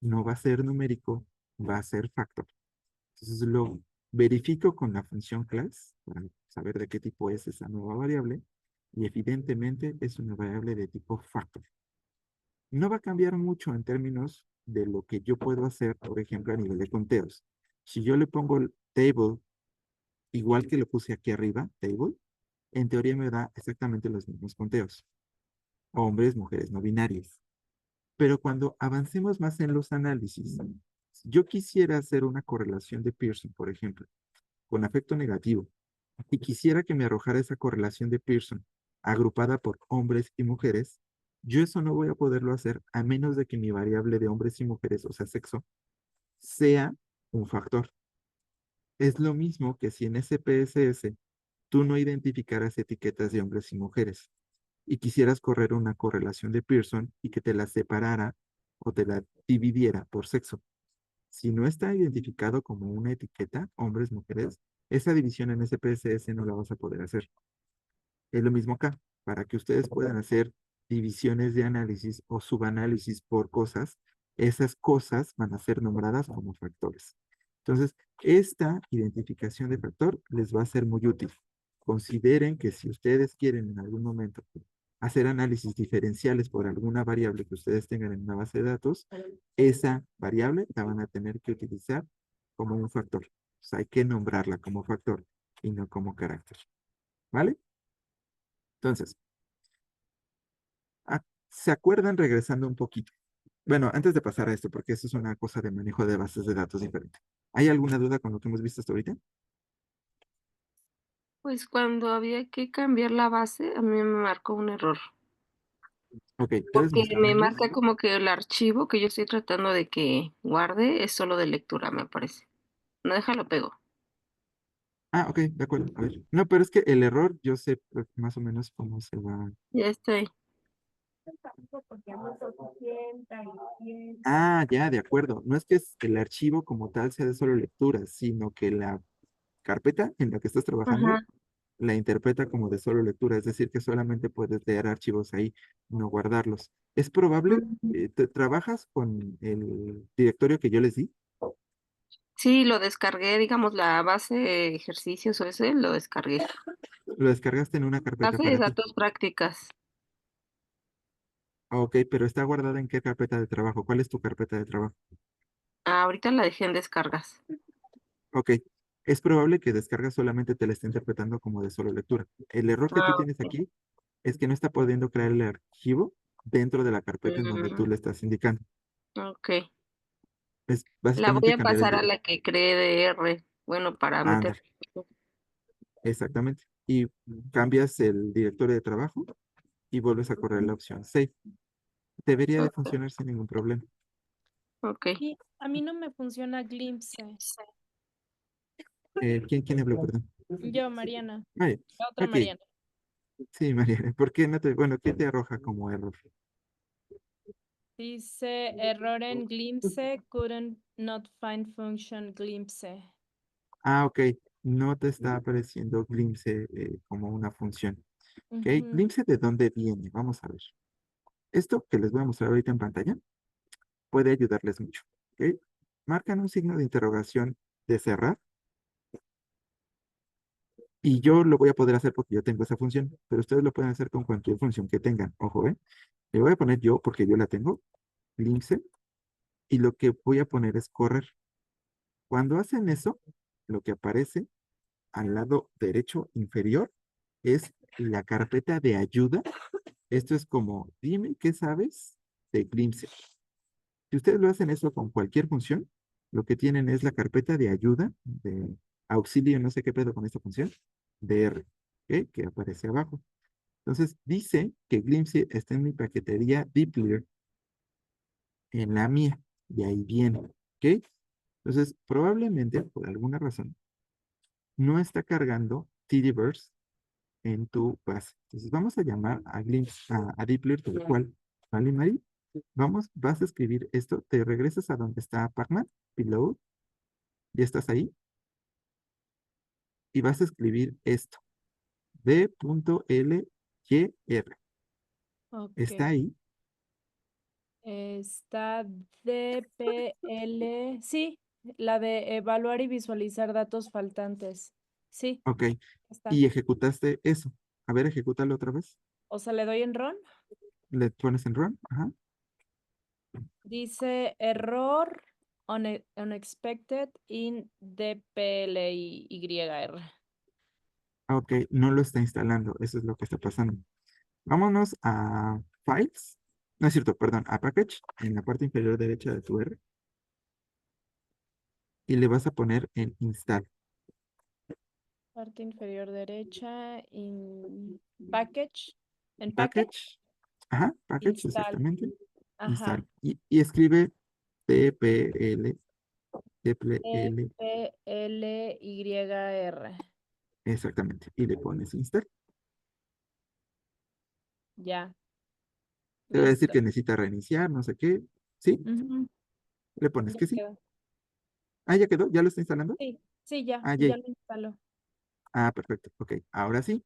no va a ser numérico, va a ser factor. Entonces, lo verifico con la función class para saber de qué tipo es esa nueva variable. Y evidentemente es una variable de tipo factor. No va a cambiar mucho en términos de lo que yo puedo hacer, por ejemplo, a nivel de conteos. Si yo le pongo el table igual que lo puse aquí arriba, table, en teoría me da exactamente los mismos conteos. Hombres, mujeres, no binarias. Pero cuando avancemos más en los análisis, si yo quisiera hacer una correlación de Pearson, por ejemplo, con afecto negativo, y quisiera que me arrojara esa correlación de Pearson agrupada por hombres y mujeres, yo eso no voy a poderlo hacer a menos de que mi variable de hombres y mujeres, o sea, sexo, sea un factor. Es lo mismo que si en SPSS tú no identificaras etiquetas de hombres y mujeres y quisieras correr una correlación de Pearson y que te la separara o te la dividiera por sexo. Si no está identificado como una etiqueta, hombres, mujeres, esa división en SPSS no la vas a poder hacer. Es lo mismo acá. Para que ustedes puedan hacer divisiones de análisis o subanálisis por cosas, esas cosas van a ser nombradas como factores. Entonces, esta identificación de factor les va a ser muy útil. Consideren que si ustedes quieren en algún momento hacer análisis diferenciales por alguna variable que ustedes tengan en una base de datos, esa variable la van a tener que utilizar como un factor. O sea, hay que nombrarla como factor y no como carácter. ¿Vale? Entonces, ¿se acuerdan regresando un poquito? Bueno, antes de pasar a esto, porque esto es una cosa de manejo de bases de datos diferente. ¿Hay alguna duda con lo que hemos visto hasta ahorita? Pues cuando había que cambiar la base, a mí me marcó un error, Ok, ¿puedes porque me mostrármelo? marca como que el archivo que yo estoy tratando de que guarde es solo de lectura, me parece. No, déjalo pego. Ah, ok, de acuerdo. A ver. No, pero es que el error, yo sé más o menos cómo se va. Ya estoy. Ah, ya, de acuerdo. No es que el archivo como tal sea de solo lectura, sino que la carpeta en la que estás trabajando Ajá. la interpreta como de solo lectura, es decir, que solamente puedes leer archivos ahí, no guardarlos. Es probable, Mm. ¿trabajas con el directorio que yo les di? Sí, lo descargué, digamos, la base de ejercicios o ese, lo descargué. Lo descargaste en una carpeta Base de para ti. datos prácticas. Ah, ok, pero está guardada en qué carpeta de trabajo. ¿Cuál es tu carpeta de trabajo? Ahorita la dejé en descargas. Ok, es probable que descarga solamente te la esté interpretando como de solo lectura. El error que tú Ah, tienes aquí es que no está pudiendo crear el archivo dentro de la carpeta en donde tú mm, le estás indicando. ok. Es La voy básicamente a cambiar el pasar a directorio. la que cree de R. Bueno, para meter. Ándale, exactamente. Y cambias el directorio de trabajo y vuelves a correr la opción Save. Debería de Ok, funcionar sin ningún problema. ok. Y a mí no me funciona Glimpse. ¿Quién habló, perdón? Yo, Mariana, María. la otra Aquí. Mariana. Sí, María. ¿Por qué no te, bueno, qué te arroja como error? Dice error en Glimpse, couldn't not find function Glimpse. Ah, ok. No te está apareciendo Glimpse como una función. ¿Ok? Ujú. Glimpse, ¿de dónde viene? Vamos a ver. Esto que les voy a mostrar ahorita en pantalla puede ayudarles mucho. ¿Ok? Marcan un signo de interrogación de cerrar y yo lo voy a poder hacer porque yo tengo esa función, pero ustedes lo pueden hacer con cualquier función que tengan. Ojo, ¿eh? Le voy a poner yo porque yo la tengo, glimpse, y lo que voy a poner es correr. Cuando hacen eso, lo que aparece al lado derecho inferior es la carpeta de ayuda. Esto es como, dime qué sabes de glimpse. Si ustedes lo hacen eso con cualquier función, lo que tienen es la carpeta de ayuda, de auxilio, no sé qué pedo con esta función, de R, ¿ok? Que aparece abajo. Entonces, dice que glimpse está en mi paquetería deeplear, en la mía, y ahí viene, ¿ok? Entonces, probablemente, por alguna razón, no está cargando tdverse en tu base. Entonces, vamos a llamar a glimpse, a deeplear tal cual, ¿vale, Mari? Vamos, vas a escribir esto, te regresas a donde está Pacman, below, ya estás ahí, y vas a escribir esto, d.lyr. Ok. ¿Está ahí? Está DPL. Sí, la de evaluar y visualizar datos faltantes. Sí, Ok. está. Y ejecutaste eso. A ver, ejecútalo otra vez. O sea, le doy en run. Le pones en run. Ajá. Dice error unexpected in DPLYR. Ah, ok, no lo está instalando. Eso es lo que está pasando. Vámonos a Files. No es cierto, perdón, a Package, en la parte inferior derecha de tu R. Y le vas a poner en Install. Parte inferior derecha, in package. En package, Package. Ajá, Package, install. exactamente. Ajá. Install. Y escribe TPL, TPL, DPLYR. exactamente. Y le pones Install. Ya, Te va a decir listo. que necesita reiniciar, no sé qué. ¿Sí? Ujú, Le pones ya que sí. quedó. Ah, ya quedó, ya lo está instalando. Sí, sí, ya, Ah, ya yay. lo instaló. Ah, perfecto. Ok, ahora sí.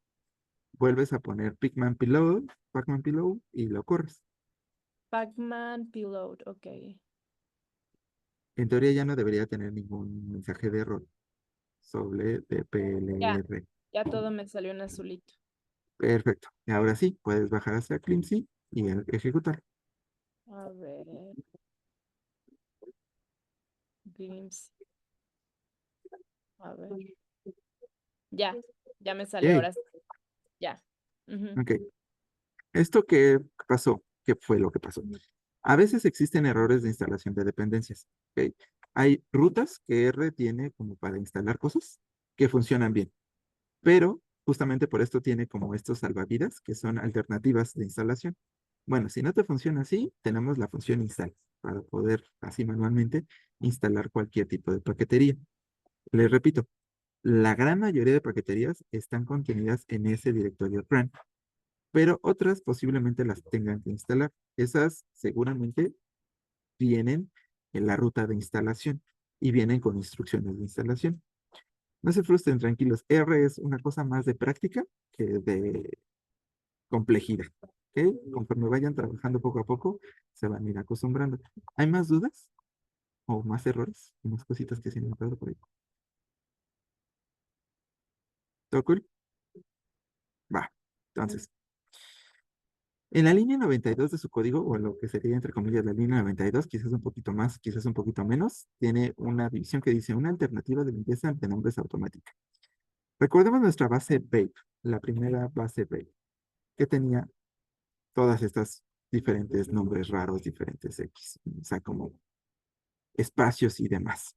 Vuelves a poner Pacman Pillow y lo corres. Pacman Payload, ok. En teoría ya no debería tener ningún mensaje de error sobre Ya, DPLR. ya todo me salió en azulito. Perfecto. Y ahora sí, puedes bajar hacia Climsy y ejecutar. A ver, Glimpse. A ver. Ya, ya me salió Yay. ahora. Sí, ya. Ujú. Ok. ¿Esto qué pasó? ¿Qué fue lo que pasó? A veces existen errores de instalación de dependencias. ¿Ok? Hay rutas que R tiene como para instalar cosas que funcionan bien, pero justamente por esto tiene como estos salvavidas que son alternativas de instalación. Bueno, si no te funciona así, tenemos la función install para poder así manualmente instalar cualquier tipo de paquetería. Les repito, la gran mayoría de paqueterías están contenidas en ese directorio run, pero otras posiblemente las tengan que instalar. Esas seguramente vienen en la ruta de instalación y vienen con instrucciones de instalación. No se frustren, tranquilos. R es una cosa más de práctica que de complejidad. ¿Ok? Conforme vayan trabajando poco a poco, se van a ir acostumbrando. ¿Hay más dudas o más errores? Unas cositas que se han notado por ahí. ¿Todo cool? Va. Entonces, en la línea 92 de su código, o lo que sería entre comillas la línea 92, quizás un poquito más, quizás un poquito menos, tiene una división que dice una alternativa de limpieza de nombres automática. Recordemos nuestra base Bape, la primera base Bape, que tenía todas estas diferentes nombres raros, diferentes X, o sea, como espacios y demás.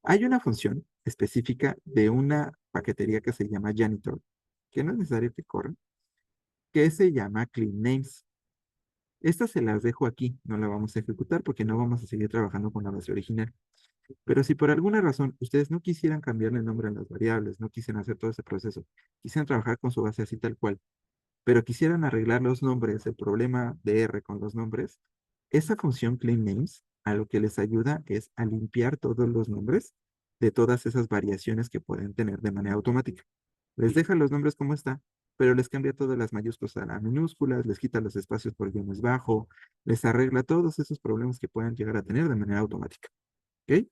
Hay una función específica de una paquetería que se llama Janitor, que no es necesario que corra, que se llama Clean Names. Estas se las dejo aquí, no la vamos a ejecutar porque no vamos a seguir trabajando con la base original. Pero si por alguna razón ustedes no quisieran cambiarle el nombre a las variables, no quisieran hacer todo ese proceso, quisieran trabajar con su base así tal cual, pero quisieran arreglar los nombres, el problema de R con los nombres, esa función clean names a lo que les ayuda es a limpiar todos los nombres de todas esas variaciones que pueden tener de manera automática. Les deja los nombres como está, pero les cambia todas las mayúsculas a las minúsculas, les quita los espacios por guiones bajo, les arregla todos esos problemas que puedan llegar a tener de manera automática. ¿Ok?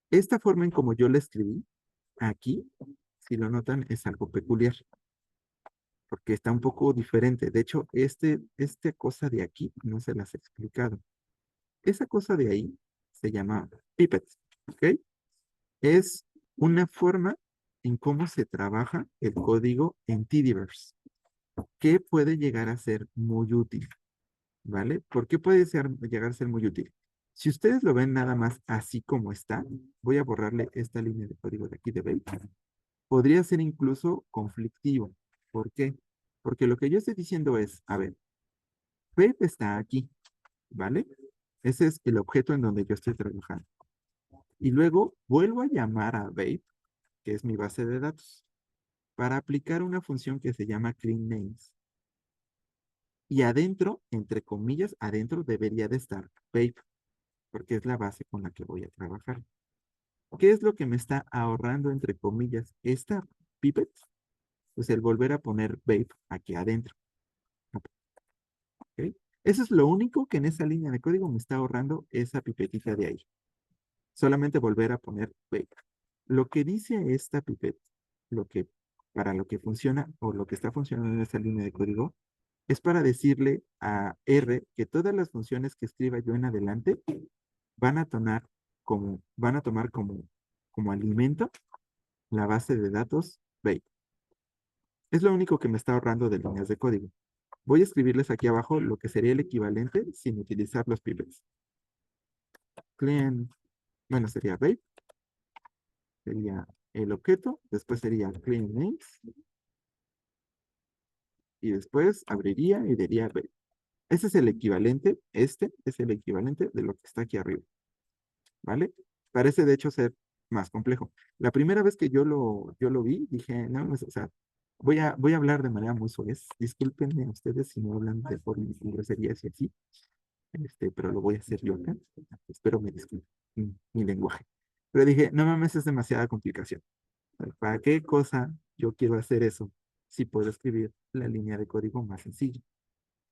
Esta forma en como yo la escribí, aquí, si lo notan, es algo peculiar, porque está un poco diferente. De hecho, esta cosa de aquí no se las he explicado. Esa cosa de ahí se llama pipet, ¿ok? Es una forma en cómo se trabaja el código en Tidyverse, que puede llegar a ser muy útil, ¿vale? ¿Por qué puede llegar a ser muy útil? Si ustedes lo ven nada más así como está, voy a borrarle esta línea de código de aquí de Bape. Podría ser incluso conflictivo. ¿Por qué? Porque lo que yo estoy diciendo es, a ver, Bape está aquí, ¿vale? Ese es el objeto en donde yo estoy trabajando. Y luego vuelvo a llamar a Bape, que es mi base de datos, para aplicar una función que se llama cleanNames. Y adentro, entre comillas, adentro debería de estar Bape, porque es la base con la que voy a trabajar. ¿Qué es lo que me está ahorrando, entre comillas, esta pipet? Pues el volver a poner Bape aquí adentro. ¿Ok? Eso es lo único que en esa línea de código me está ahorrando esa pipetita de ahí. Solamente volver a poner Bape. Lo que dice esta pipet, para lo que funciona o lo que está funcionando en esa línea de código, es para decirle a R que todas las funciones que escriba yo en adelante van a tomar como alimento la base de datos Bape. Es lo único que me está ahorrando de líneas de código. Voy a escribirles aquí abajo lo que sería el equivalente sin utilizar los pipets. Clean, bueno, sería Bape, sería el objeto, después sería clean names, y después abriría y diría Bape. Ese es el equivalente, este es el equivalente de lo que está aquí arriba, ¿vale? Parece de hecho ser más complejo. La primera vez que yo lo vi, dije, no, o sea, voy a hablar de manera muy suave. Discúlpenme a ustedes si no hablan de forma y groserías y así, pero lo voy a hacer yo acá. Espero me disculpen mi lenguaje. Pero dije, no mames, es demasiada complicación. ¿Para qué cosa yo quiero hacer eso si puedo escribir la línea de código más sencilla?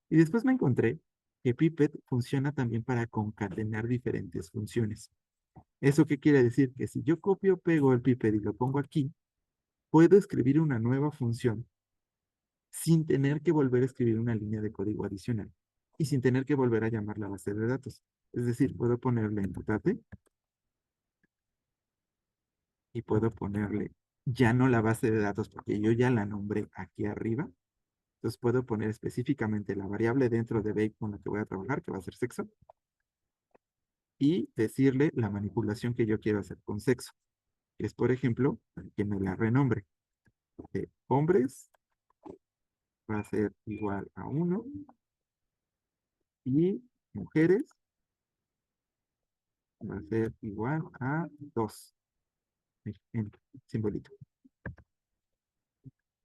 Y después me encontré que Pipet funciona también para concatenar diferentes funciones. ¿Eso qué quiere decir? Que si yo copio, pego el Pipet y lo pongo aquí, puedo escribir una nueva función sin tener que volver a escribir una línea de código adicional y sin tener que volver a llamar la base de datos. Es decir, puedo ponerle en putate y puedo ponerle ya no la base de datos porque yo ya la nombré aquí arriba. Entonces puedo poner específicamente la variable dentro de Bape con la que voy a trabajar, que va a ser sexo, y decirle la manipulación que yo quiero hacer con sexo. Que es, por ejemplo, que me la renombre. De hombres va a ser igual a 1 y mujeres va a ser igual a 2. En simbolito.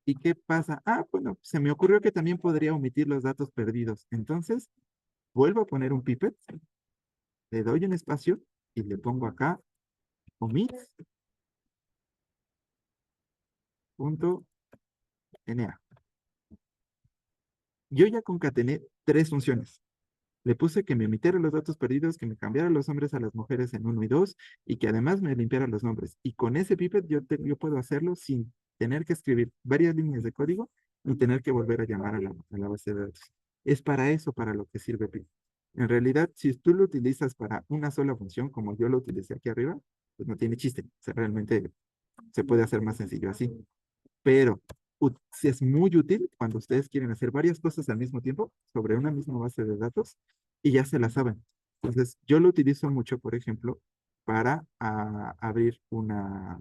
¿Y qué pasa? Ah, bueno, se me ocurrió que también podría omitir los datos perdidos. Entonces, vuelvo a poner un pipet, le doy un espacio y le pongo acá omit punto na. Yo ya concatené 3 funciones. Le puse que me omitiera los datos perdidos, que me cambiara los nombres a las mujeres en 1 y 2, y que además me limpiara los nombres. Y con ese pipet yo puedo hacerlo sin tener que escribir varias líneas de código y tener que volver a llamar a la base de datos. Es para eso para lo que sirve Pipet. En realidad, si tú lo utilizas para una sola función, como yo lo utilicé aquí arriba, pues no tiene chiste. O sea, realmente se puede hacer más sencillo así. Pero sí es muy útil cuando ustedes quieren hacer varias cosas al mismo tiempo sobre una misma base de datos y ya se la saben. Entonces, yo lo utilizo mucho, por ejemplo, para abrir una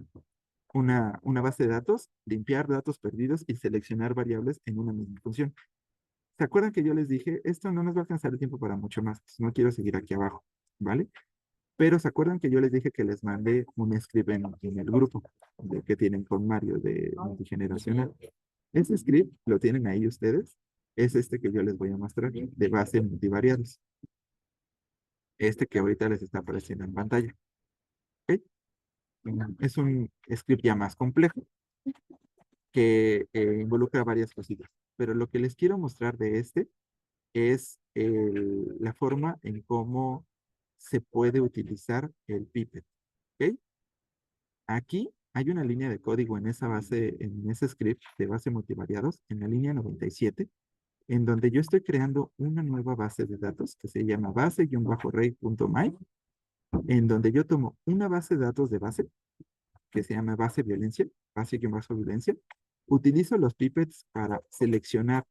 base de datos, limpiar datos perdidos y seleccionar variables en una misma función. ¿Se acuerdan que yo les dije, esto no nos va a alcanzar el tiempo para mucho más? Pues no quiero seguir aquí abajo, ¿vale? Pero ¿se acuerdan que yo les dije que les mandé un script en el grupo que tienen con Mario de multigeneracional? Ese script lo tienen ahí ustedes. Es este que yo les voy a mostrar de base multivariados. Este que ahorita les está apareciendo en pantalla. ¿Ok? Es un script ya más complejo. que involucra varias cositas. Pero lo que les quiero mostrar de este es la forma en cómo se puede utilizar el Pipet. ¿Ok? Aquí hay una línea de código en esa base, en ese script de base multivariados, en la línea 97, en donde yo estoy creando una nueva base de datos que se llama base-array.my, en donde yo tomo una base de datos de base, que se llama base violencia, base-violencia, utilizo los pipets para seleccionar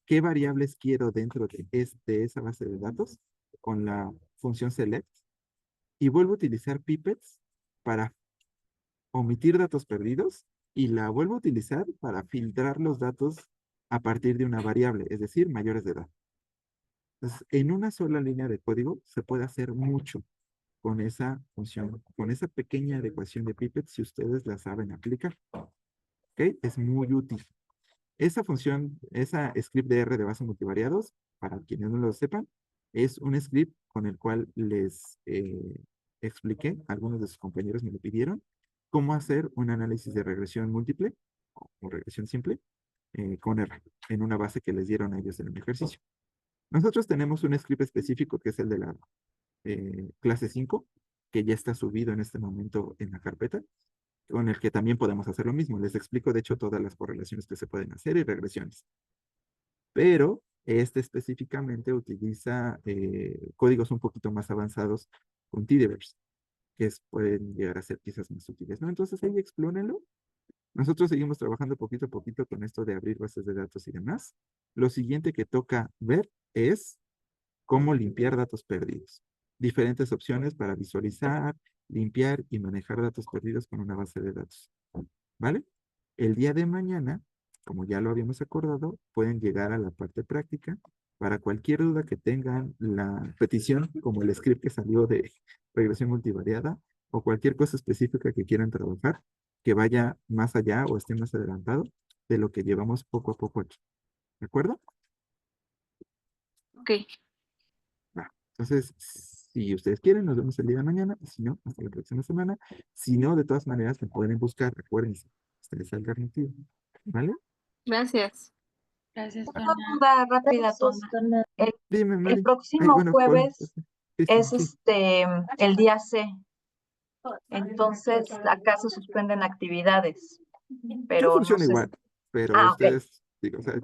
qué variables quiero dentro de esa base de datos con la función select, y vuelvo a utilizar pipets para omitir datos perdidos y la vuelvo a utilizar para filtrar los datos a partir de una variable, es decir, mayores de edad. Entonces, en una sola línea de código se puede hacer mucho con esa función, con esa pequeña adecuación de pipet si ustedes la saben aplicar. ¿Ok? Es muy útil. Esa función, esa script de R de base multivariados, para quienes no lo sepan, es un script con el cual les expliqué, algunos de sus compañeros me lo pidieron, cómo hacer un análisis de regresión múltiple o regresión simple con R en una base que les dieron a ellos en un ejercicio. Nosotros tenemos un script específico que es el de la clase 5, que ya está subido en este momento en la carpeta, con el que también podemos hacer lo mismo. Les explico, de hecho, todas las correlaciones que se pueden hacer y regresiones. Pero este específicamente utiliza códigos un poquito más avanzados con Tidyverse, que pueden llegar a ser quizás más útiles, ¿no? Entonces ahí explórenlo. Nosotros seguimos trabajando poquito a poquito con esto de abrir bases de datos y demás. Lo siguiente que toca ver es cómo limpiar datos perdidos. Diferentes opciones para visualizar, limpiar y manejar datos perdidos con una base de datos. ¿Vale? El día de mañana, como ya lo habíamos acordado, pueden llegar a la parte práctica. Para cualquier duda que tengan, la petición, como el script que salió de regresión multivariada, o cualquier cosa específica que quieran trabajar, que vaya más allá o esté más adelantado de lo que llevamos poco a poco aquí. ¿De acuerdo? Ok, Va. Entonces, si ustedes quieren, nos vemos el día de mañana. Si no, hasta la próxima semana. Si no, de todas maneras, me pueden buscar. Acuérdense, esta es la alternativa. ¿Vale? gracias. Gracias, Una Tona. duda rápida, Tona. Dime, El Mari. Ay, próximo bueno, Paul. jueves Cristian, es sí. el día C. Entonces, acá se suspenden actividades, Yo pero no funciono sé igual, si... pero Ok. ustedes, digo, o sea,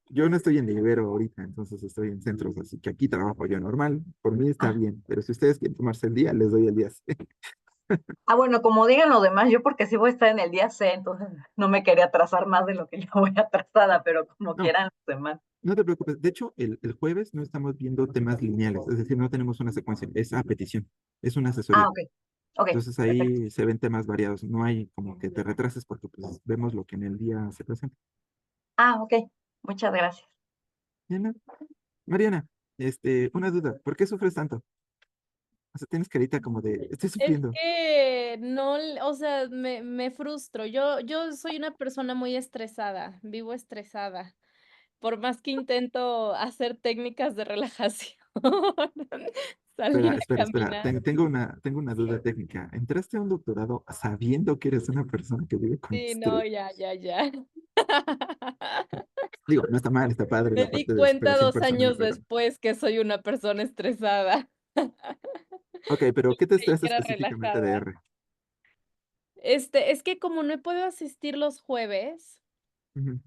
yo no estoy en Ibero ahorita, entonces estoy en centros, así que aquí trabajo yo normal. Por mí está bien, pero si ustedes quieren tomarse el día, les doy el día. Bueno, como digan los demás, yo porque sí voy a estar en el día C, entonces no me quería atrasar más de lo que ya voy atrasada, pero como No, quieran los demás. no te preocupes. De hecho, el jueves no estamos viendo temas lineales, es decir, no tenemos una secuencia, es a petición, es una asesoría. Ok, ok, Entonces perfecto. ahí se ven temas variados, no hay como que te retrases porque pues vemos lo que en el día se presenta. Ok, muchas gracias. Bien, ¿no? Mariana, una duda, ¿por qué sufres tanto? O sea, tienes carita como de, estoy Es sufriendo. que no, o sea, me frustro. Yo soy una persona muy estresada, vivo estresada. Por más que intento hacer técnicas de relajación, Espera, salir a espera, espera. caminar. Tengo una duda técnica. ¿Entraste a un doctorado sabiendo que eres una persona que vive con Sí, no, estrés? ya. Digo, no está mal, está padre Me la di parte de cuenta superación 2 personal, años pero... después que soy una persona estresada. Ok, pero Yo ¿qué te creí estresa que era específicamente de relajada. R? Es que como no puedo asistir los jueves, Ujú.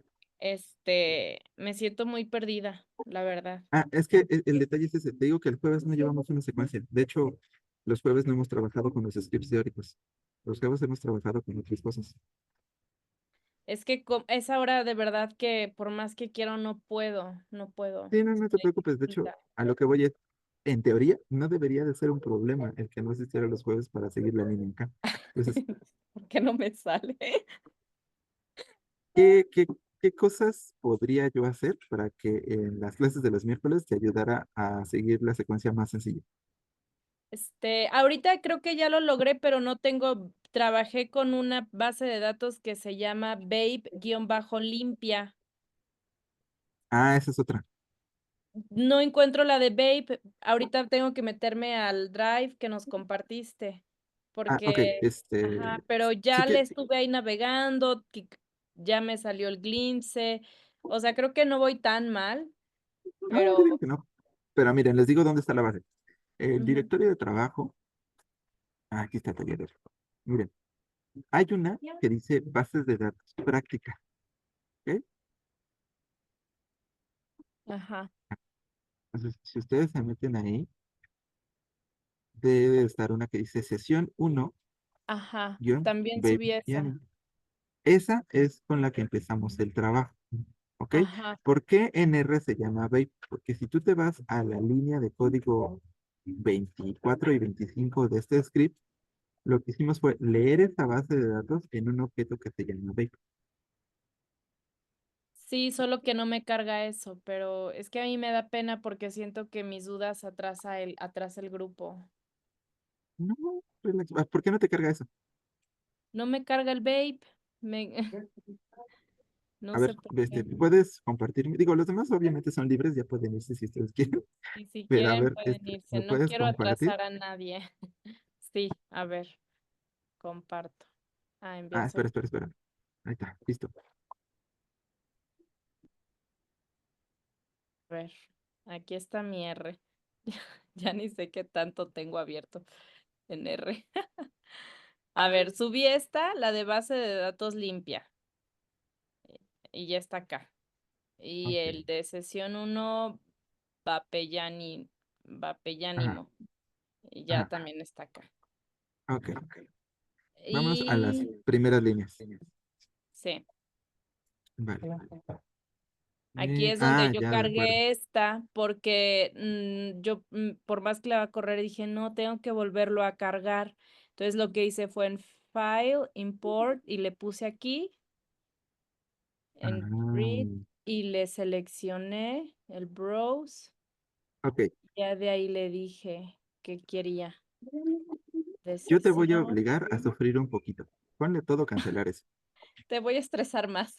me siento muy perdida, la verdad. Ah, es que el detalle es ese. Te digo que el jueves no llevamos una secuencia. De hecho, los jueves no hemos trabajado con los scripts teóricos. Los jueves hemos trabajado con otras cosas. Es que es ahora de verdad que por más que quiero no puedo. Sí, no, no te preocupes. De hecho, Dificulta. a lo que voy es, en teoría, no debería de ser un problema el que no asistiera los jueves para seguir la línea acá. Entonces, ¿Por qué no me sale? ¿qué, qué, qué cosas podría yo hacer para que en las clases de los miércoles te ayudara a seguir la secuencia más sencilla? Ahorita creo que ya lo logré, pero no trabajé con una base de datos que se llama Babe-limpia. Ah, esa es otra. No encuentro la de Babe. Ahorita tengo que meterme al Drive que nos compartiste, Ah, ok, porque, ajá, pero sí ya le que, estuve ahí navegando, ya me salió el glimpse. O sea, creo que no voy tan mal, No, yo digo pero que no. Pero miren, les digo dónde está la base. El ujú, directorio de trabajo. Aquí está el taller. Miren, hay una que dice bases de datos práctica. ¿Ok? ajá, Entonces, si ustedes se meten ahí, debe estar una que dice sesión 1 ajá, guión también baby subí esa. piano. Esa es con la que empezamos el trabajo. ¿Ok? Ajá, ¿Por qué en R se llama baby? Porque si tú te vas a la línea de código 24 y 25 de este script, lo que hicimos fue leer esa base de datos en un objeto que se llama baby. sí, solo que no me carga eso, pero es que a mí me da pena porque siento que mis dudas atrasa el grupo. No, relax. ¿Por qué no te carga eso? No me carga el vape, me, A no sé ver, por qué. puedes compartirme. Digo, los demás obviamente son libres, ya pueden irse si ustedes quieren. Y si Pero a quieren ver, pueden irse, ¿me no puedes quiero compartir? atrasar a nadie. Sí, a ver, comparto. Ah, Ah, enviar espera, solicitud. espera, espera. Ahí está, listo. A ver, aquí está mi R. Ya ni sé qué tanto tengo abierto en R. A ver, subí esta, la de base de datos limpia, y ya está acá. Y Ok. el de sesión 1, Vapellani, Ajá, Vapellánimo, y ya ajá. también está acá. Ok, ok. Vámonos a las Y primeras líneas. sí, Vale. aquí es donde yo Ya, de acuerdo. cargué esta porque yo por más que la va a correr dije, no, tengo que volverlo a cargar. Entonces lo que hice fue en File, Import y le puse aquí en Read Ah, y le seleccioné el Browse. ok. Ya de ahí le dije que quería de Yo te voy a sesión. obligar a sufrir un poquito. Ponle todo cancelar eso. Te voy a estresar más.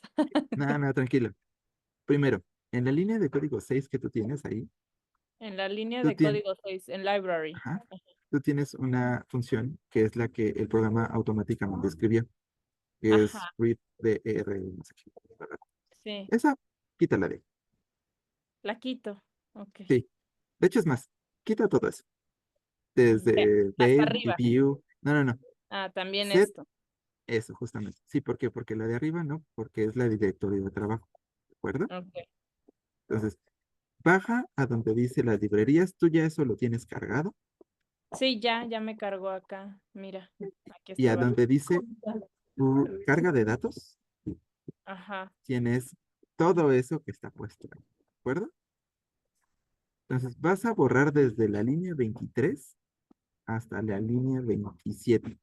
Nada, nada, tranquilo. Primero, en la línea de código 6 que tú tienes ahí, En la línea tú de tienes, código 6 en Library. ajá, tú tienes una función que es la que el programa automáticamente escribió, que Ajá, es read DR, no sé qué, ¿verdad? sí, Esa, quítala de ahí. la quito. Ok. Sí. De hecho, es más, quita todo eso. Ya, Desde hasta babe, arriba. view. No, no, no. Ah, también Set, esto. eso, justamente. Sí, ¿por qué? Porque la de arriba no, porque es la directorio de trabajo. ¿De acuerdo? Ok. Entonces, baja a donde dice las librerías. Tú ya eso lo tienes cargado. Sí, ya me cargó acá. Mira, aquí Y está a donde dice carga de datos, Ajá. tienes todo eso que está puesto ahí. ¿De acuerdo? Entonces, vas a borrar desde la línea 23 hasta la línea 27.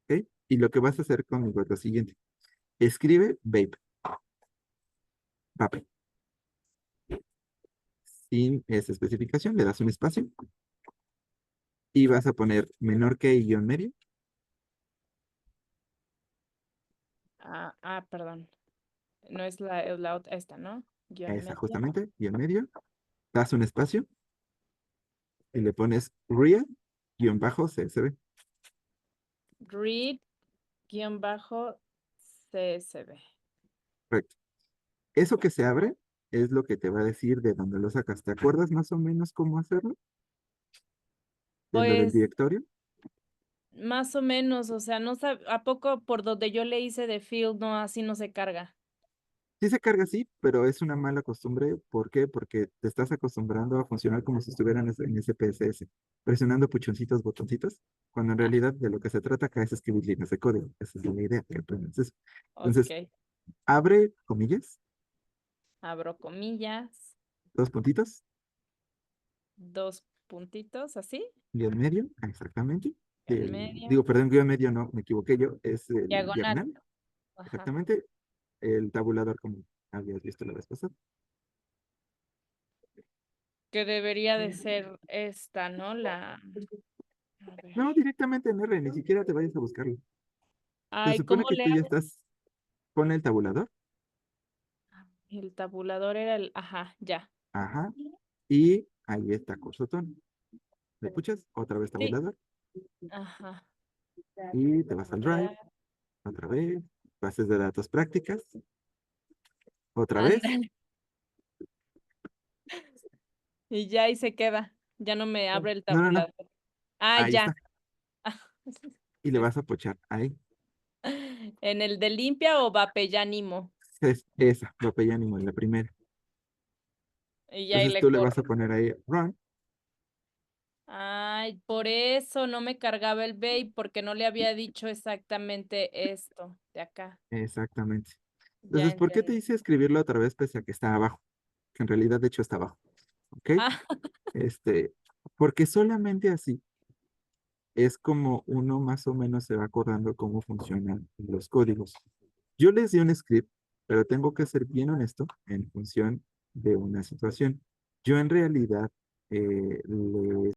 ¿Ok? Y lo que vas a hacer conmigo es lo siguiente. Escribe vape, vape, sin esa especificación, le das un espacio y vas a poner menor que y guión medio, Perdón. No es la otra, esta, ¿no? Guión esa medio. justamente, guión medio, das un espacio y le pones real, guión bajo CSV. Read, guión bajo, CSV. Correcto. Eso que se abre es lo que te va a decir de dónde lo sacas. ¿Te acuerdas más o menos cómo hacerlo? De lo del Pues, directorio. más o menos, o sea, no ¿a poco por donde yo le hice de field, no, así no se carga? Sí se carga así, pero es una mala costumbre. ¿Por qué? Porque te estás acostumbrando a funcionar como si estuvieran en SPSS, presionando puchoncitos, botoncitos, cuando en Ah, realidad de lo que se trata acá es escribir líneas de código. Esa es la idea, que aprendas eso. Entonces, ok. abre comillas, Abro comillas, dos puntitos, dos puntitos, así, guión medio, exactamente. en medio, Digo, perdón, guión medio no, me equivoqué yo, es el diagonal. diagonal, Ajá. exactamente, el tabulador como habías visto la vez pasada. Que debería de ser esta, ¿no? A ver. No, directamente en R, ni siquiera te vayas a buscarlo. Se Ay, supone ¿cómo que le tú ya hago? estás con el tabulador, El tabulador era ajá, ya. ajá, y ahí está cursotón. ¿Le puchas? Otra vez Sí, tabulador, ajá. y te vas al drive, Crear. Otra vez. Bases de datos prácticas. Otra vez. Ándale. Y ya ahí se queda. Ya no me abre el No, no, no. tabulador. Ah, Ahí ya. está. Y le vas a pochar ahí. ¿En el de limpia o Vapellánimo? Es esa, Vapellánimo, la primera. Y ya ahí Entonces le tú le vas a corro. poner ahí run. Ay, por eso no me cargaba el babe, porque no le había dicho exactamente esto de acá. Exactamente. Ya Entonces, ¿por qué te entendí. hice escribirlo otra vez pese a que está abajo? Que en realidad, de hecho, está abajo. ¿Ok? Ah, Este, porque solamente así es como uno más o menos se va acordando cómo funcionan los códigos. Yo les di un script, pero tengo que ser bien honesto en función de una situación. Yo en realidad les